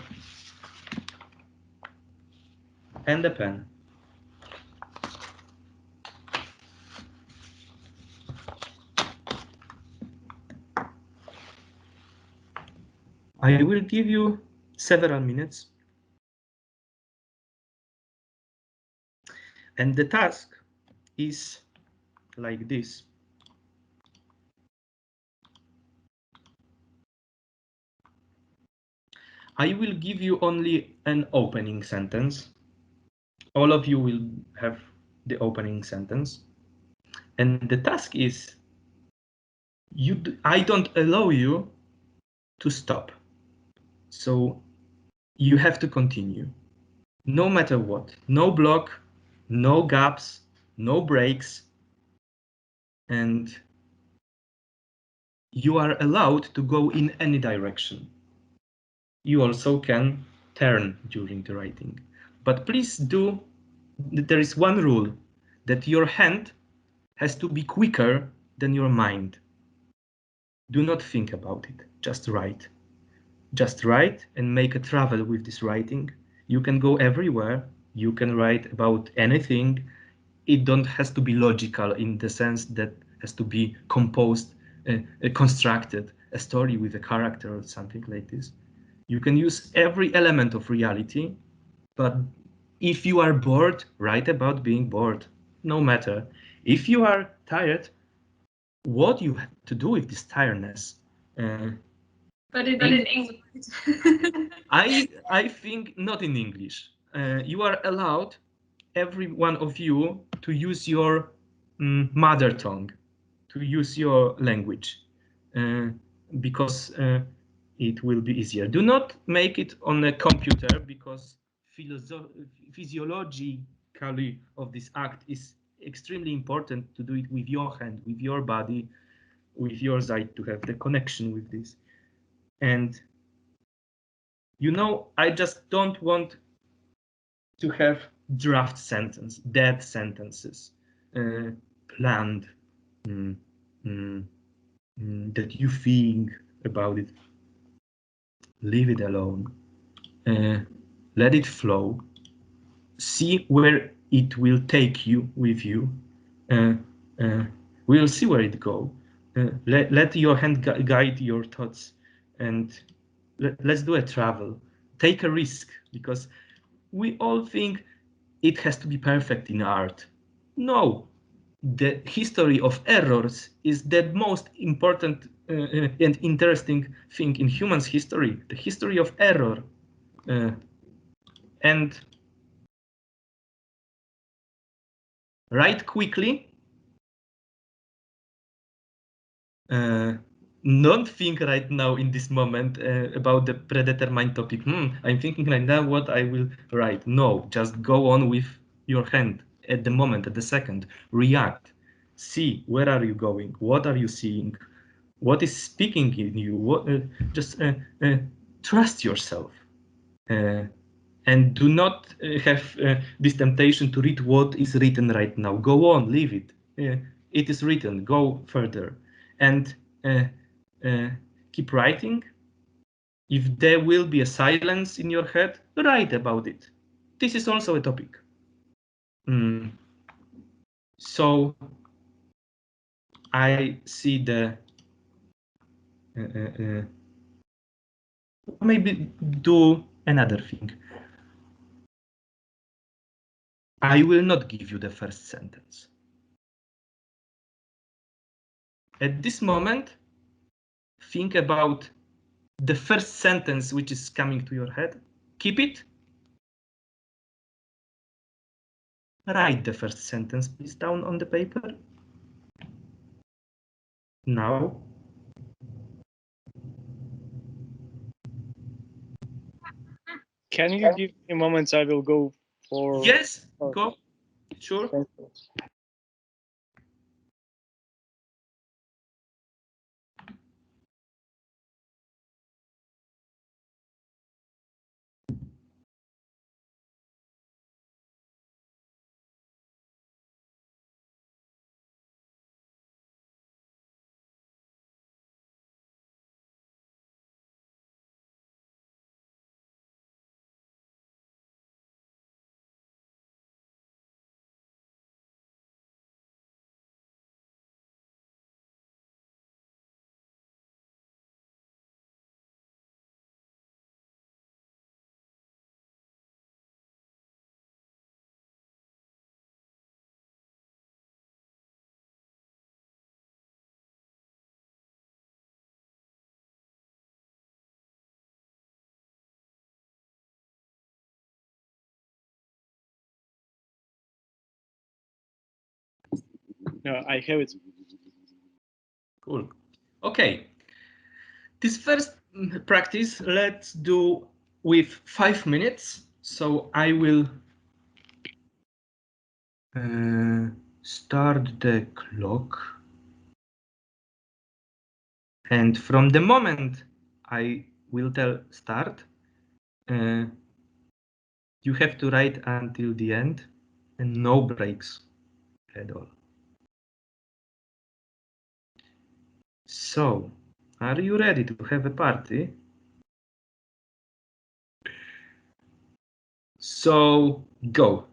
and a pen. I will give you several minutes. And the task is like this. I will give you only an opening sentence. All of you will have the opening sentence. And the task is, I don't allow you to stop. So you have to continue, no matter what. No block, no gaps, no breaks. And you are allowed to go in any direction. You also can turn during the writing. But please do, there is one rule, that your hand has to be quicker than your mind. Do not think about it, just write. Just write and make a travel with this writing. You can go everywhere, you can write about anything. It don't has to be logical in the sense that has to be composed, constructed, a story with a character or something like this. You can use every element of reality, but if you are bored, write about being bored, no matter. If you are tired, what you have to do with this tiredness? But in English. I think not in English. You are allowed, every one of you, to use your mother tongue, to use your language, because it will be easier. Do not make it on a computer, because physiologically of this act is extremely important to do it with your hand, with your body, with your side, to have the connection with this. And you know, I just don't want to have draft sentence, dead sentences, planned, that you think about it. Leave it alone. Let it flow. See where it will take you with you. We'll see where it goes. Let your hand guide your thoughts, and let's do a travel. Take a risk, because we all think it has to be perfect in art. No, the history of errors is the most important and interesting thing in humans' history, the history of error. And write quickly. Don't think right now in this moment about the predetermined topic. I'm thinking right now what I will write. No, just go on with your hand at the moment, at the second. React. See, where are you going? What are you seeing? What is speaking in you? Just trust yourself. And do not have this temptation to read what is written right now. Go on, leave it. It is written, go further. And keep writing. If there will be a silence in your head, write about it. This is also a topic. So I see the maybe do another thing. I will not give you the first sentence. At this moment, think about the first sentence which is coming to your head. Keep it. Write the first sentence, please, down on the paper. Now. Can you give me moments? I will go for. Yes, go. Sure. I have it. Cool. Okay. This first practice, let's do with 5 minutes. So I will start the clock. And from the moment I will tell start, you have to write until the end and no breaks at all. So, are you ready to have a party? So, go.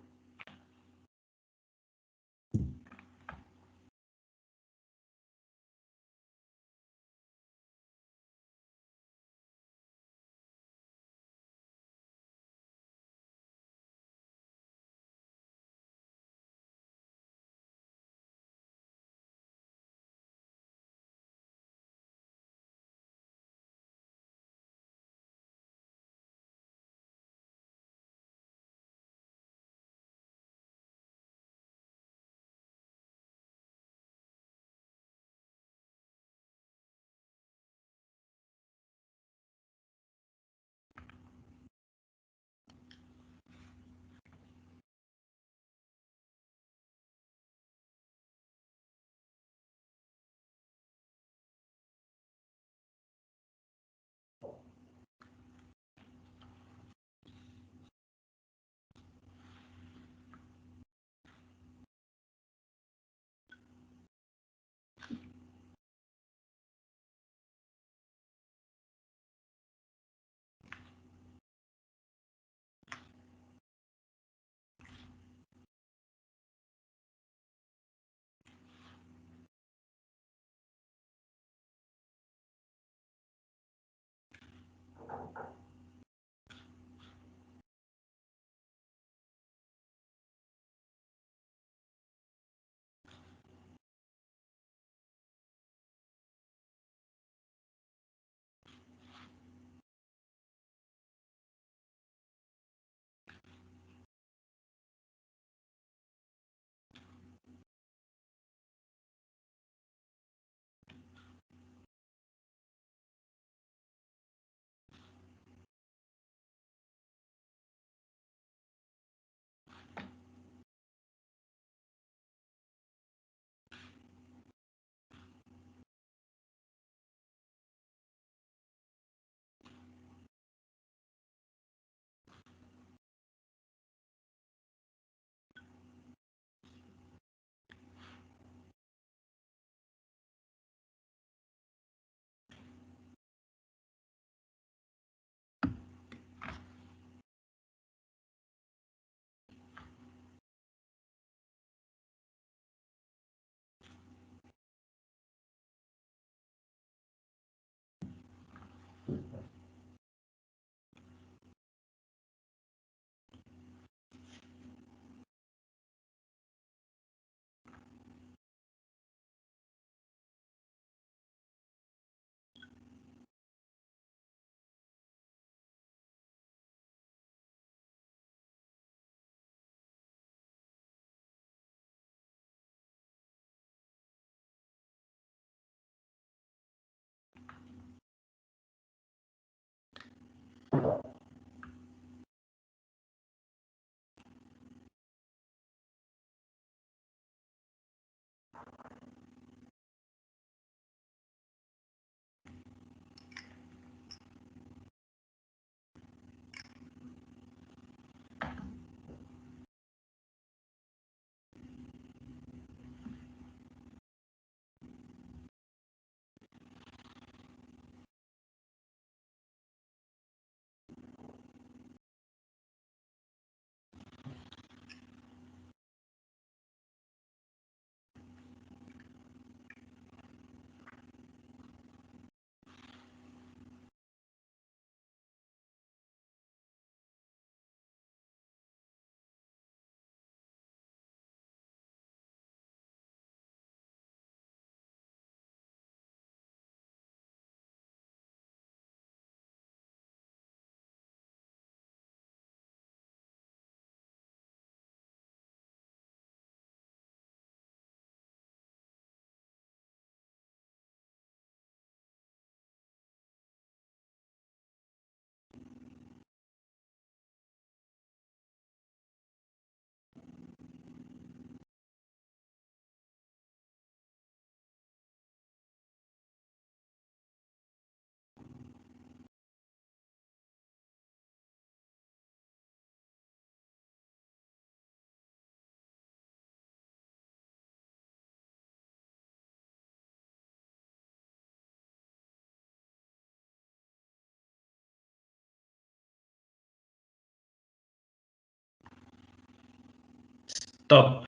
Stop.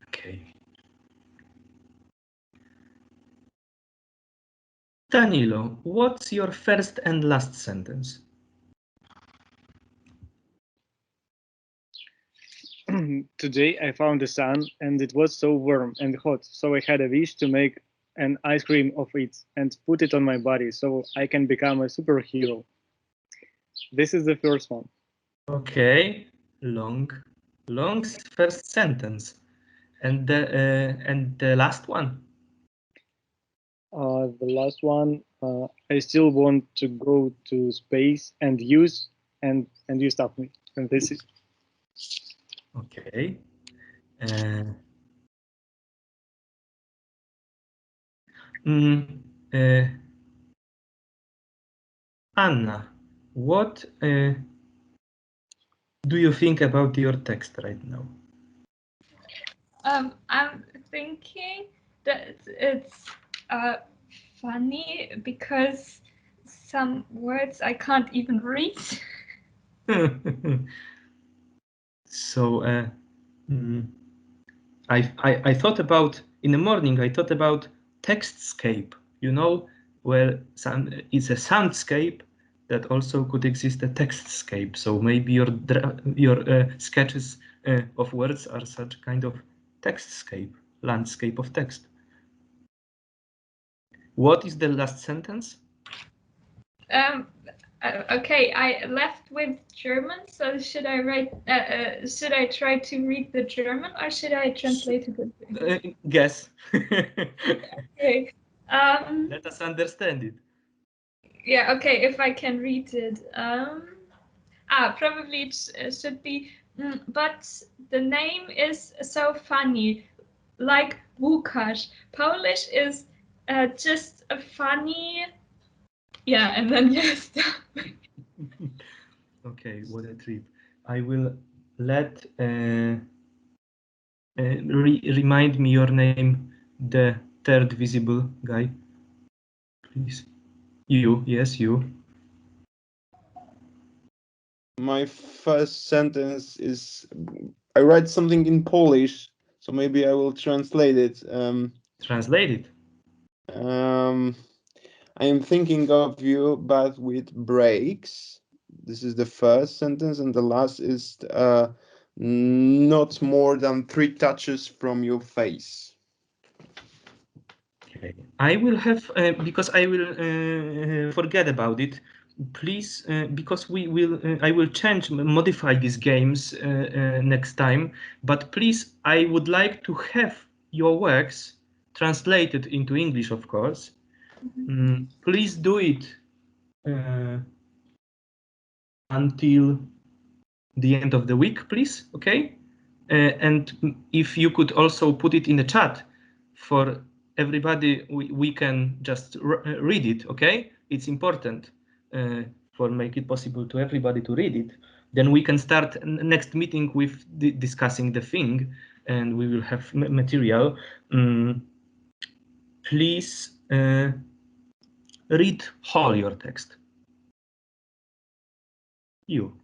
Okay. Danilo, what's your first and last sentence? Today I found the sun and it was so warm and hot, so I had a wish to make an ice cream of it and put it on my body so I can become a superhero. This is the first one. Okay, long first sentence. And the last one? The last one, I still want to go to space and use stuff me. And this is Okay. Anna, what do you think about your text right now? I'm thinking that it's funny because some words I can't even read. So I thought about, in the morning, I thought about textscape, you know, where it's a soundscape that also could exist a textscape. So maybe your sketches of words are such kind of textscape, landscape of text. What is the last sentence? Okay, I left with German, so should I write? Should I try to read the German, or should I translate it? Guess. Okay. Let us understand it. Yeah. Okay. If I can read it. Probably it should be. But the name is so funny, like Łukasz. Polish is just a funny. Yeah, and then yes. Okay, what a trip. I will let remind me your name, the third visible guy, please. You, yes, you. My first sentence is, I write something in Polish, so maybe I will translate it. Translate it. I am thinking of you, but with breaks. This is the first sentence, and the last is not more than 3 touches from your face. Okay. I will have, because I will forget about it, please, because we will, I will modify these games next time, but please, I would like to have your works translated into English, of course. Please do it until the end of the week, please, okay? And if you could also put it in the chat for everybody, we can just read it, okay? It's important for make it possible to everybody to read it. Then we can start next meeting with discussing the thing, and we will have material. Please read whole your text. You.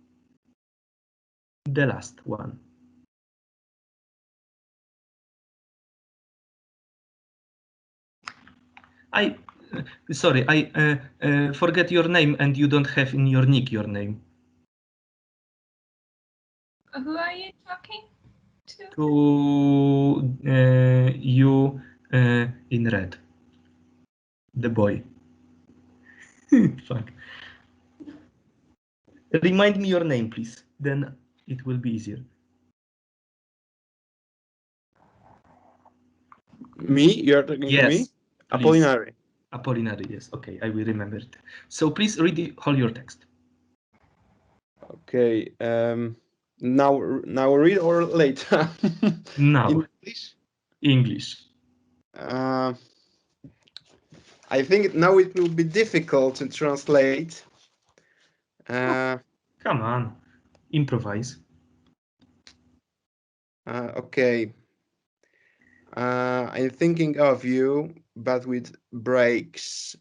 The last one. Sorry, I forget your name, and you don't have in your nick your name. Who are you talking to? To you in red. The boy. Fuck. Remind me your name, please. Then it will be easier. Me? You're talking to me? Yes. Apollinary. Apollinary, yes. Okay, I will remember it. So please read all your text. Okay. Now read or later? Now. English? English. I think now it will be difficult to translate. Come on, improvise. Okay. I'm thinking of you, but with breaks.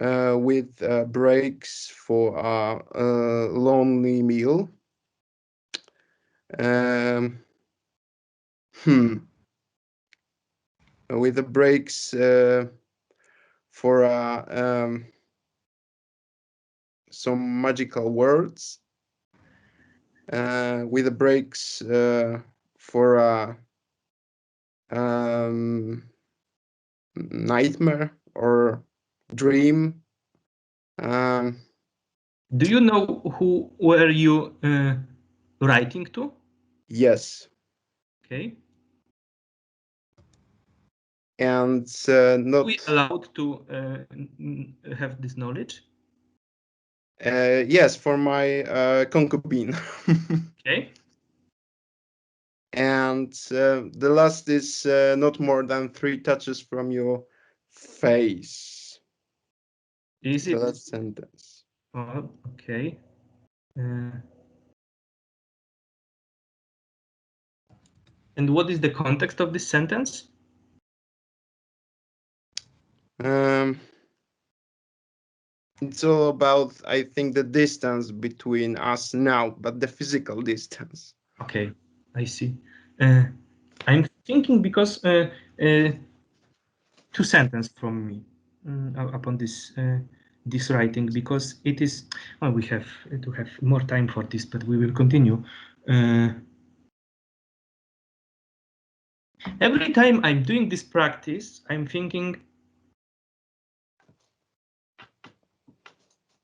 with breaks for a lonely meal. With the breaks for some magical words, with the breaks for a nightmare or dream. Do you know who were you writing to? Yes. Okay. And not. Are we allowed to have this knowledge? Yes, for my concubine. Okay. And the last is not more than 3 touches from your face. Is the it? last sentence. Oh, okay. And what is the context of this sentence? It's all about, I think, the distance between us now, but the physical distance. Okay, I see. I'm thinking because 2 sentences from me upon this this writing, because it is, well, we have to have more time for this, but we will continue. Every time I'm doing this practice, I'm thinking,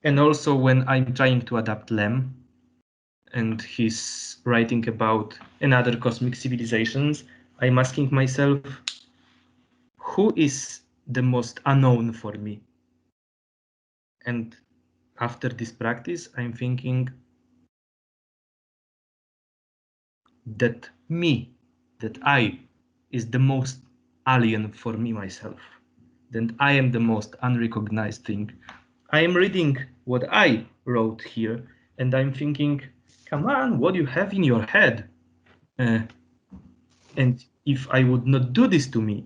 and also when I'm trying to adapt Lem, and he's writing about another cosmic civilizations, I'm asking myself, who is the most unknown for me? And after this practice, I'm thinking that I is the most alien for me myself. That I am the most unrecognized thing. I am reading what I wrote here, and I'm thinking, come on, what do you have in your head? And if I would not do this to me,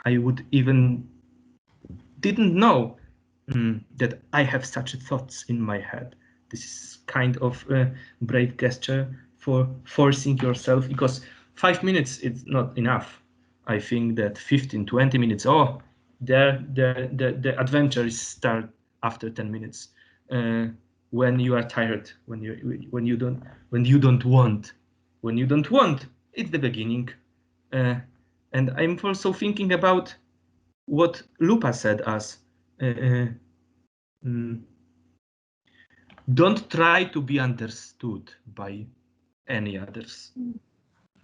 I would even didn't know that I have such thoughts in my head. This is kind of a brave gesture for forcing yourself, because 5 minutes is not enough. I think that 15, 20 minutes, the adventures start after 10 minutes. When you are tired, when you don't want, it's the beginning. And I'm also thinking about what Lupa said us. Don't try to be understood by any others.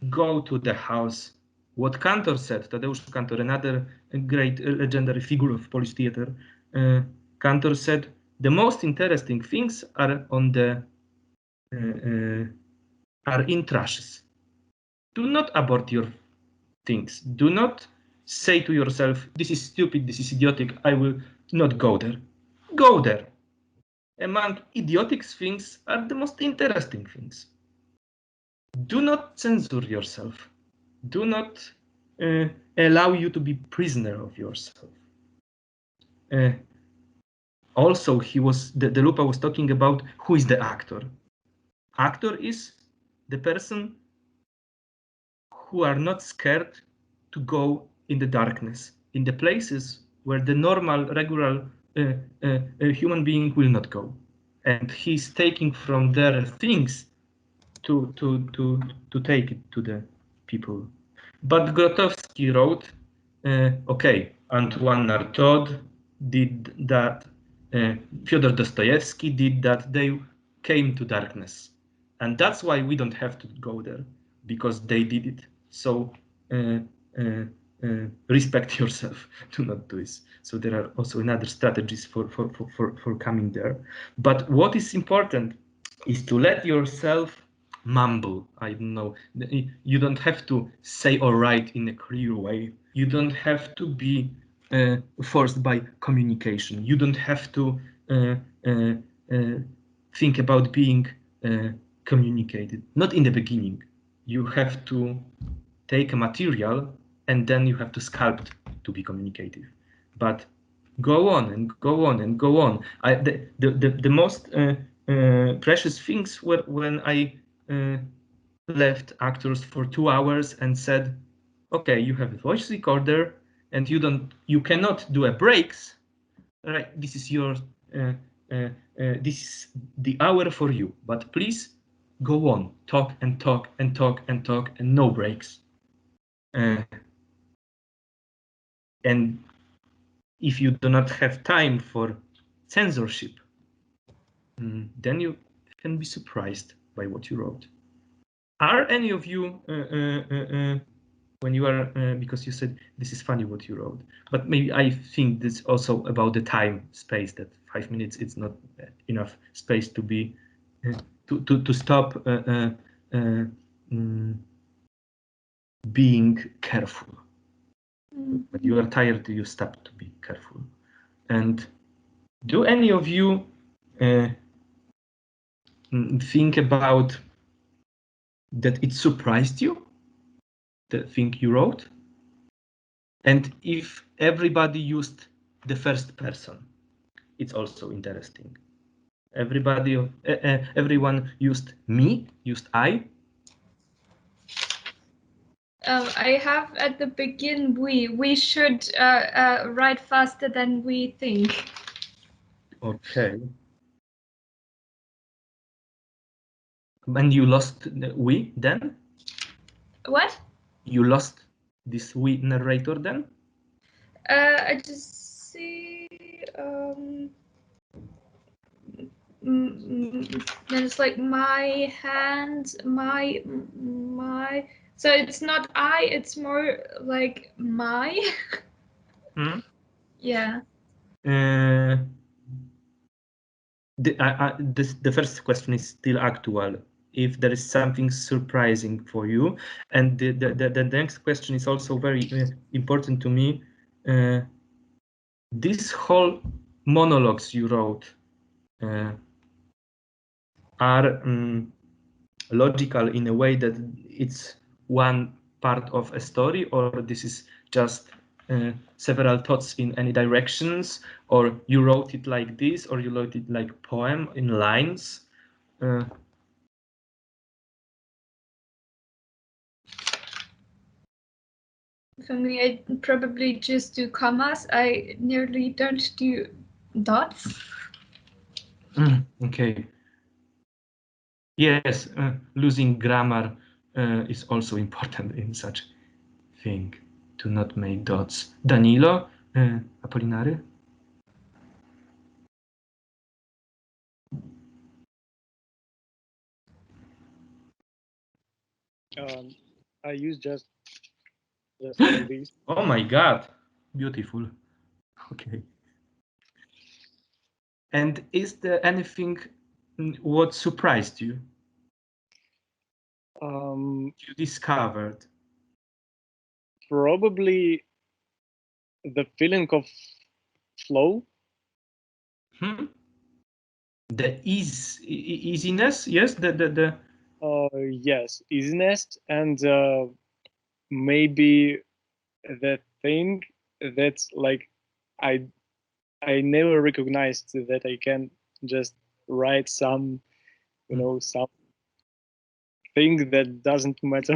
Go to the house. What Cantor said, Tadeusz Cantor, another great legendary figure of Polish theater, Cantor said, the most interesting things are on the are in trashes. Do not abort your things. Do not say to yourself, this is stupid, this is idiotic, I will not go there. Go there. Among idiotic things are the most interesting things. Do not censor yourself. Do not allow you to be prisoner of yourself. Also, the Lupa was talking about who is the actor. Actor is the person who are not scared to go in the darkness, in the places where the normal, regular human being will not go. And he's taking from their things to take it to the people. But Grotowski wrote, okay, Antoine Artaud did that, Fyodor Dostoevsky did that, they came to darkness. And that's why we don't have to go there, because they did it. So respect yourself, do not do this. So there are also another strategies for coming there. But what is important is to let yourself mumble. I don't know. You don't have to say or write in a clear way. You don't have to be forced by communication. You don't have to think about being communicated. Not in the beginning. You have to take a material and then you have to sculpt to be communicative. But go on and go on and go on. The most precious things were when I left actors for 2 hours and said, okay, you have a voice recorder and you cannot do a breaks, right? This is your this is the hour for you, but please go on, talk and talk and talk and talk and no breaks. And if you do not have time for censorship, then you can be surprised by what you wrote. Are any of you, when you are, because you said this is funny what you wrote, but maybe I think this also about the time space, that 5 minutes, it's not enough space to be, to stop being careful. When you are tired, you stop to be careful. And do any of you think about that it surprised you, the thing you wrote? And if everybody used the first person, it's also interesting. Everyone used me, used I. I have at the begin we should write faster than we think. Okay. And you lost we then? What? You lost this we narrator then? I just see. Then it's like my hands, my. So it's not I. It's more like my. Yeah. The first question is still actual. If there is something surprising for you, and the next question is also very important to me. This whole monologues you wrote are logical in a way that it's one part of a story, or this is just several thoughts in any directions, or you wrote it like this, or you wrote it like poem in lines? For me, I probably just do commas. I nearly don't do dots. Okay. Yes, losing grammar is also important in such thing, to not make dots. Danilo, Apollinare? I use just like this. Oh my God, beautiful. Okay. And is there anything what surprised you? You discovered? Probably the feeling of flow. The easiness, yes. Yes, easiness, and maybe the thing that's like I never recognized that I can just write some, some thing that doesn't matter.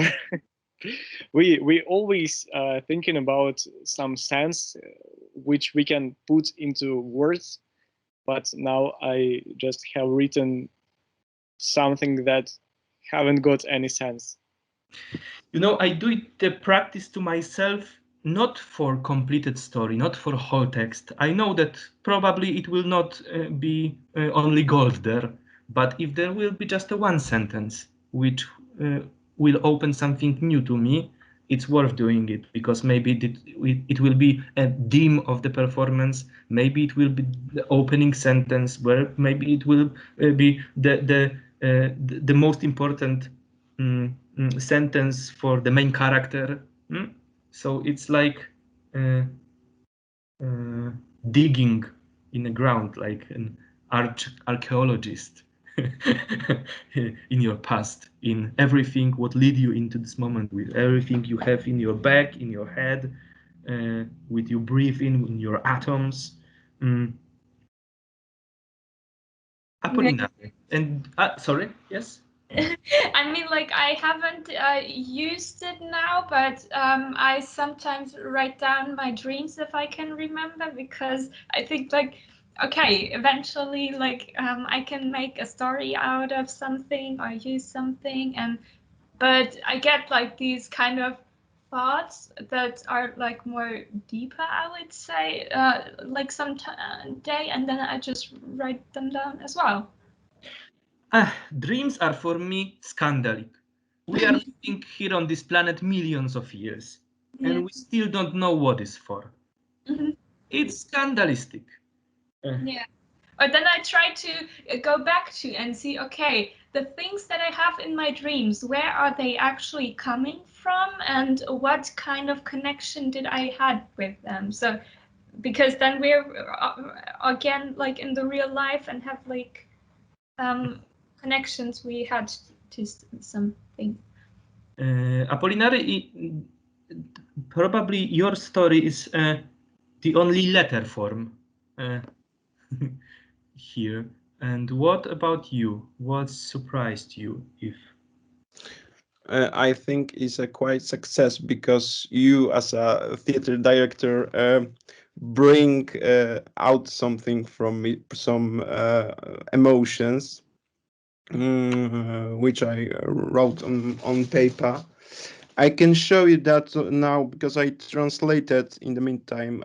we always thinking about some sense which we can put into words, but now I just have written something that haven't got any sense. I do it the practice to myself, not for completed story, not for whole text. I know that probably it will not be only gold there, but if there will be just a one sentence which will open something new to me, it's worth doing it, because maybe it will be a theme of the performance. Maybe it will be the opening sentence, where maybe it will be the most important sentence for the main character. So it's like digging in the ground, like an archaeologist in your past, in everything what lead you into this moment, with everything you have in your back, in your head, with your breathing, in your atoms. Apollinaire. And sorry, yes. I mean, like, I haven't used it now, but I sometimes write down my dreams if I can remember, because I think, like, okay, eventually, like, I can make a story out of something or use something, but I get like these kind of thoughts that are like more deeper, I would say, like some day, and then I just write them down as well. Dreams are for me scandalic. We are living here on this planet millions of years, and we still don't know what is for. It's scandalistic. Yeah. Or then I try to go back to and see, okay, the things that I have in my dreams, where are they actually coming from, and what kind of connection did I had with them? So, because then we're again like in the real life and have like connections we had to something. Apollinaire, probably your story is the only letter form here. And what about you? What surprised you? If I think is a quite success, because you as a theater director bring out something from me, some emotions, which I wrote on paper. I can show you that now, because I translated in the meantime.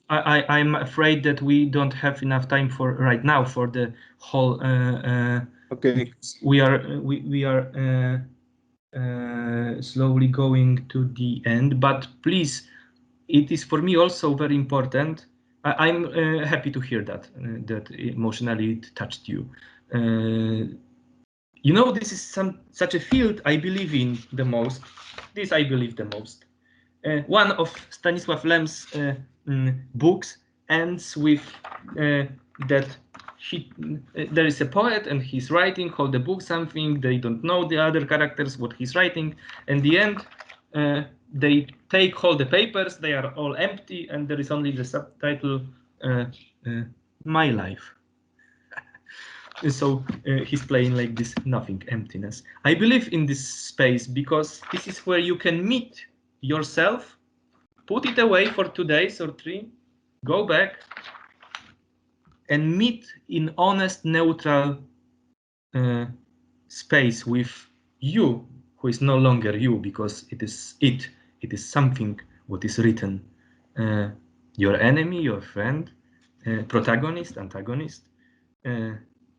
I'm afraid that we don't have enough time for right now for the whole. Okay. We are slowly going to the end, but please, it is for me also very important. I'm happy to hear that that emotionally it touched you. You know, this is such a field I believe in the most. This I believe the most. One of Stanisław Lem's books ends with that there is a poet and he's writing all the book something, they don't know the other characters what he's writing, and the end they take all the papers, they are all empty, and there is only the subtitle My Life. So he's playing like this nothing, emptiness. I believe in this space because this is where you can meet yourself, put it away for 2 days or 3, go back and meet in honest, neutral space with you, who is no longer you, because it is something what is written. Your enemy, your friend, protagonist, antagonist.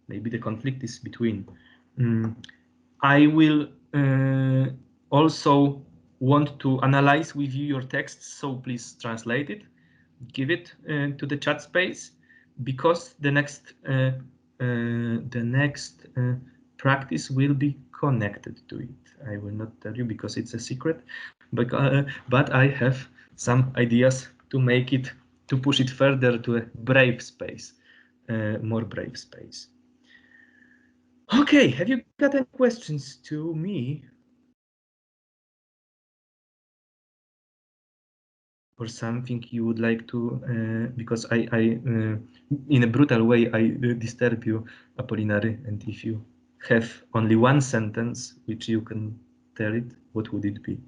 Maybe the conflict is between. I will also want to analyze with you your texts, so please translate it, give it to the chat space, because the next practice will be connected to it. I will not tell you because it's a secret, but I have some ideas to make it, to push it further to a brave space, more brave space. Okay, have you got any questions to me? Or something you would like to, because I in a brutal way, I disturb you, Apollinaire, and if you have only one sentence which you can tell it, what would it be?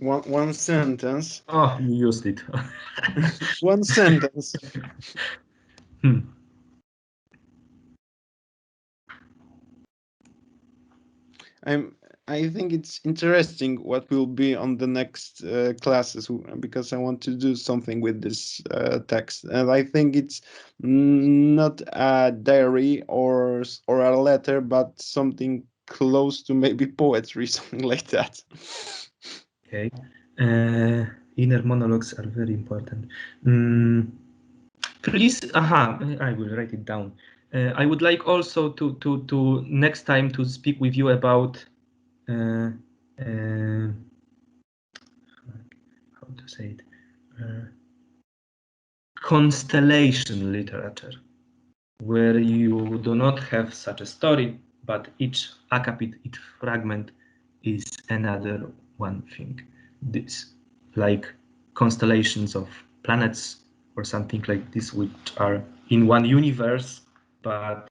One sentence. Oh, you used it. One sentence. I think it's interesting what will be on the next classes, because I want to do something with this text, and I think it's not a diary or a letter, but something close to maybe poetry, something like that. Okay, inner monologues are very important. Please, I will write it down. I would like also to next time to speak with you about how to say it, constellation literature, where you do not have such a story, but each acapit, each fragment is another one thing. this, like constellations of planets or something like this, which are in one universe, but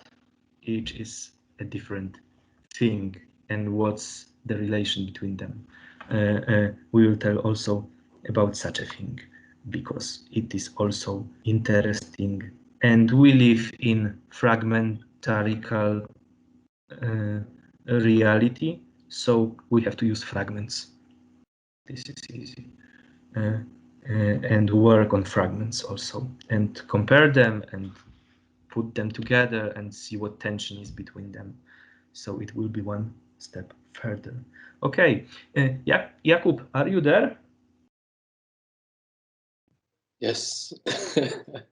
each is a different thing, and what's the relation between them. We will tell also about such a thing, because it is also interesting, and we live in fragmentarical reality, so we have to use fragments. This is easy. And work on fragments also, and compare them and put them together and see what tension is between them. So it will be one step further. Okay, Jakub, are you there? Yes.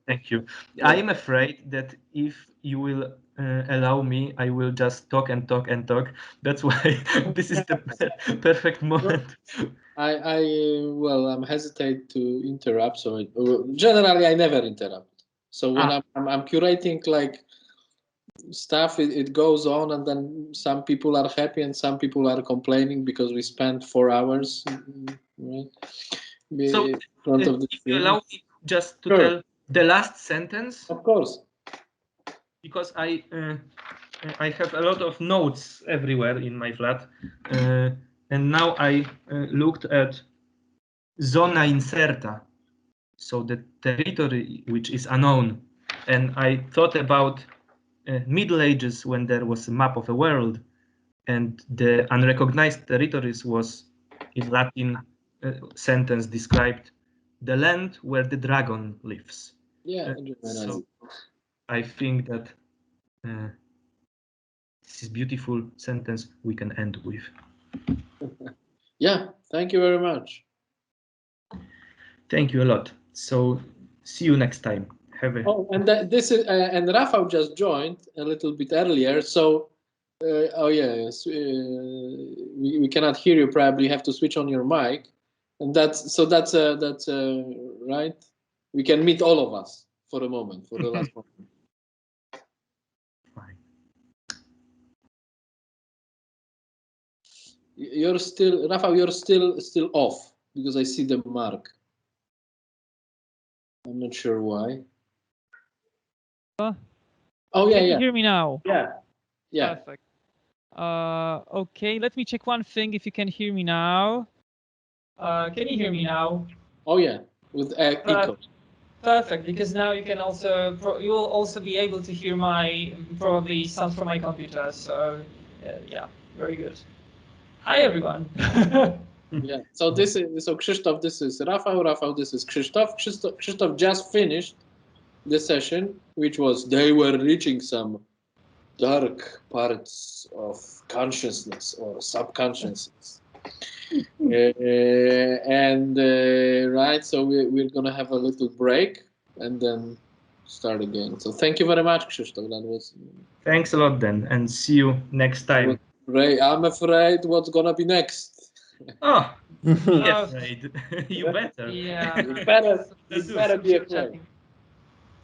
Thank you. I am afraid that if you will allow me, I will just talk and talk and talk. That's why this is the perfect moment. Well, I'm hesitate to interrupt. So generally, I never interrupt. So when I'm curating like stuff, it goes on, and then some people are happy and some people are complaining because we spent 4 hours, right? So in front of the if you allow me just to tell the last sentence. Of course. Because I have a lot of notes everywhere in my flat, and now I looked at zona incerta, so the territory which is unknown, and I thought about Middle Ages when there was a map of a world, and the unrecognized territories was in Latin sentence described the land where the dragon lives. Yeah. So I think that this is beautiful sentence we can end with. Yeah, thank you very much. Thank you a lot. So see you next time. Have a and this is and Rafał just joined a little bit earlier. So yes, we cannot hear you. Probably you have to switch on your mic, and that's right. We can meet all of us for a moment, for the last moment. Fine. You're still, Rafał, you're still off because I see the mark. I'm not sure why. Oh yeah, Can you hear me now? Yeah. Perfect. Okay, let me check one thing if you can hear me now. Can you hear me now? Oh yeah, with echo. Perfect, because now you can also you will also be able to hear my probably sound from my computer. So yeah, very good. Hi everyone. Yeah. So Krzysztof, this is Rafał. Rafał, this is Krzysztof. Krzysztof just finished the session, which was they were reaching some dark parts of consciousness or subconsciousness. Right, so we're gonna have a little break and then start again. So thank you very much, Krzysztof. That was. Thanks a lot then, and see you next time. I'm afraid what's gonna be next. Oh, be afraid. You better. Yeah. You better be afraid.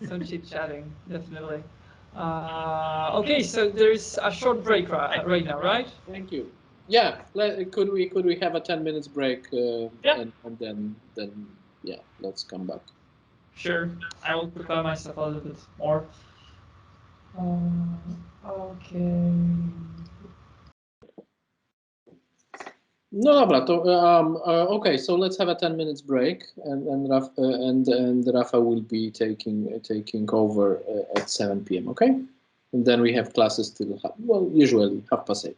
Some chit chatting, definitely. Okay, so there's a short break right now, right? Thank you. Yeah, could we have a 10 minutes break? Yeah. And then yeah, let's come back. Sure, I will prepare myself a little bit more. Okay. No dobra, to okay, so let's have a 10 minutes break, and Rafa will be taking over at 7 p.m. Okay, and then we have classes till usually 7:30.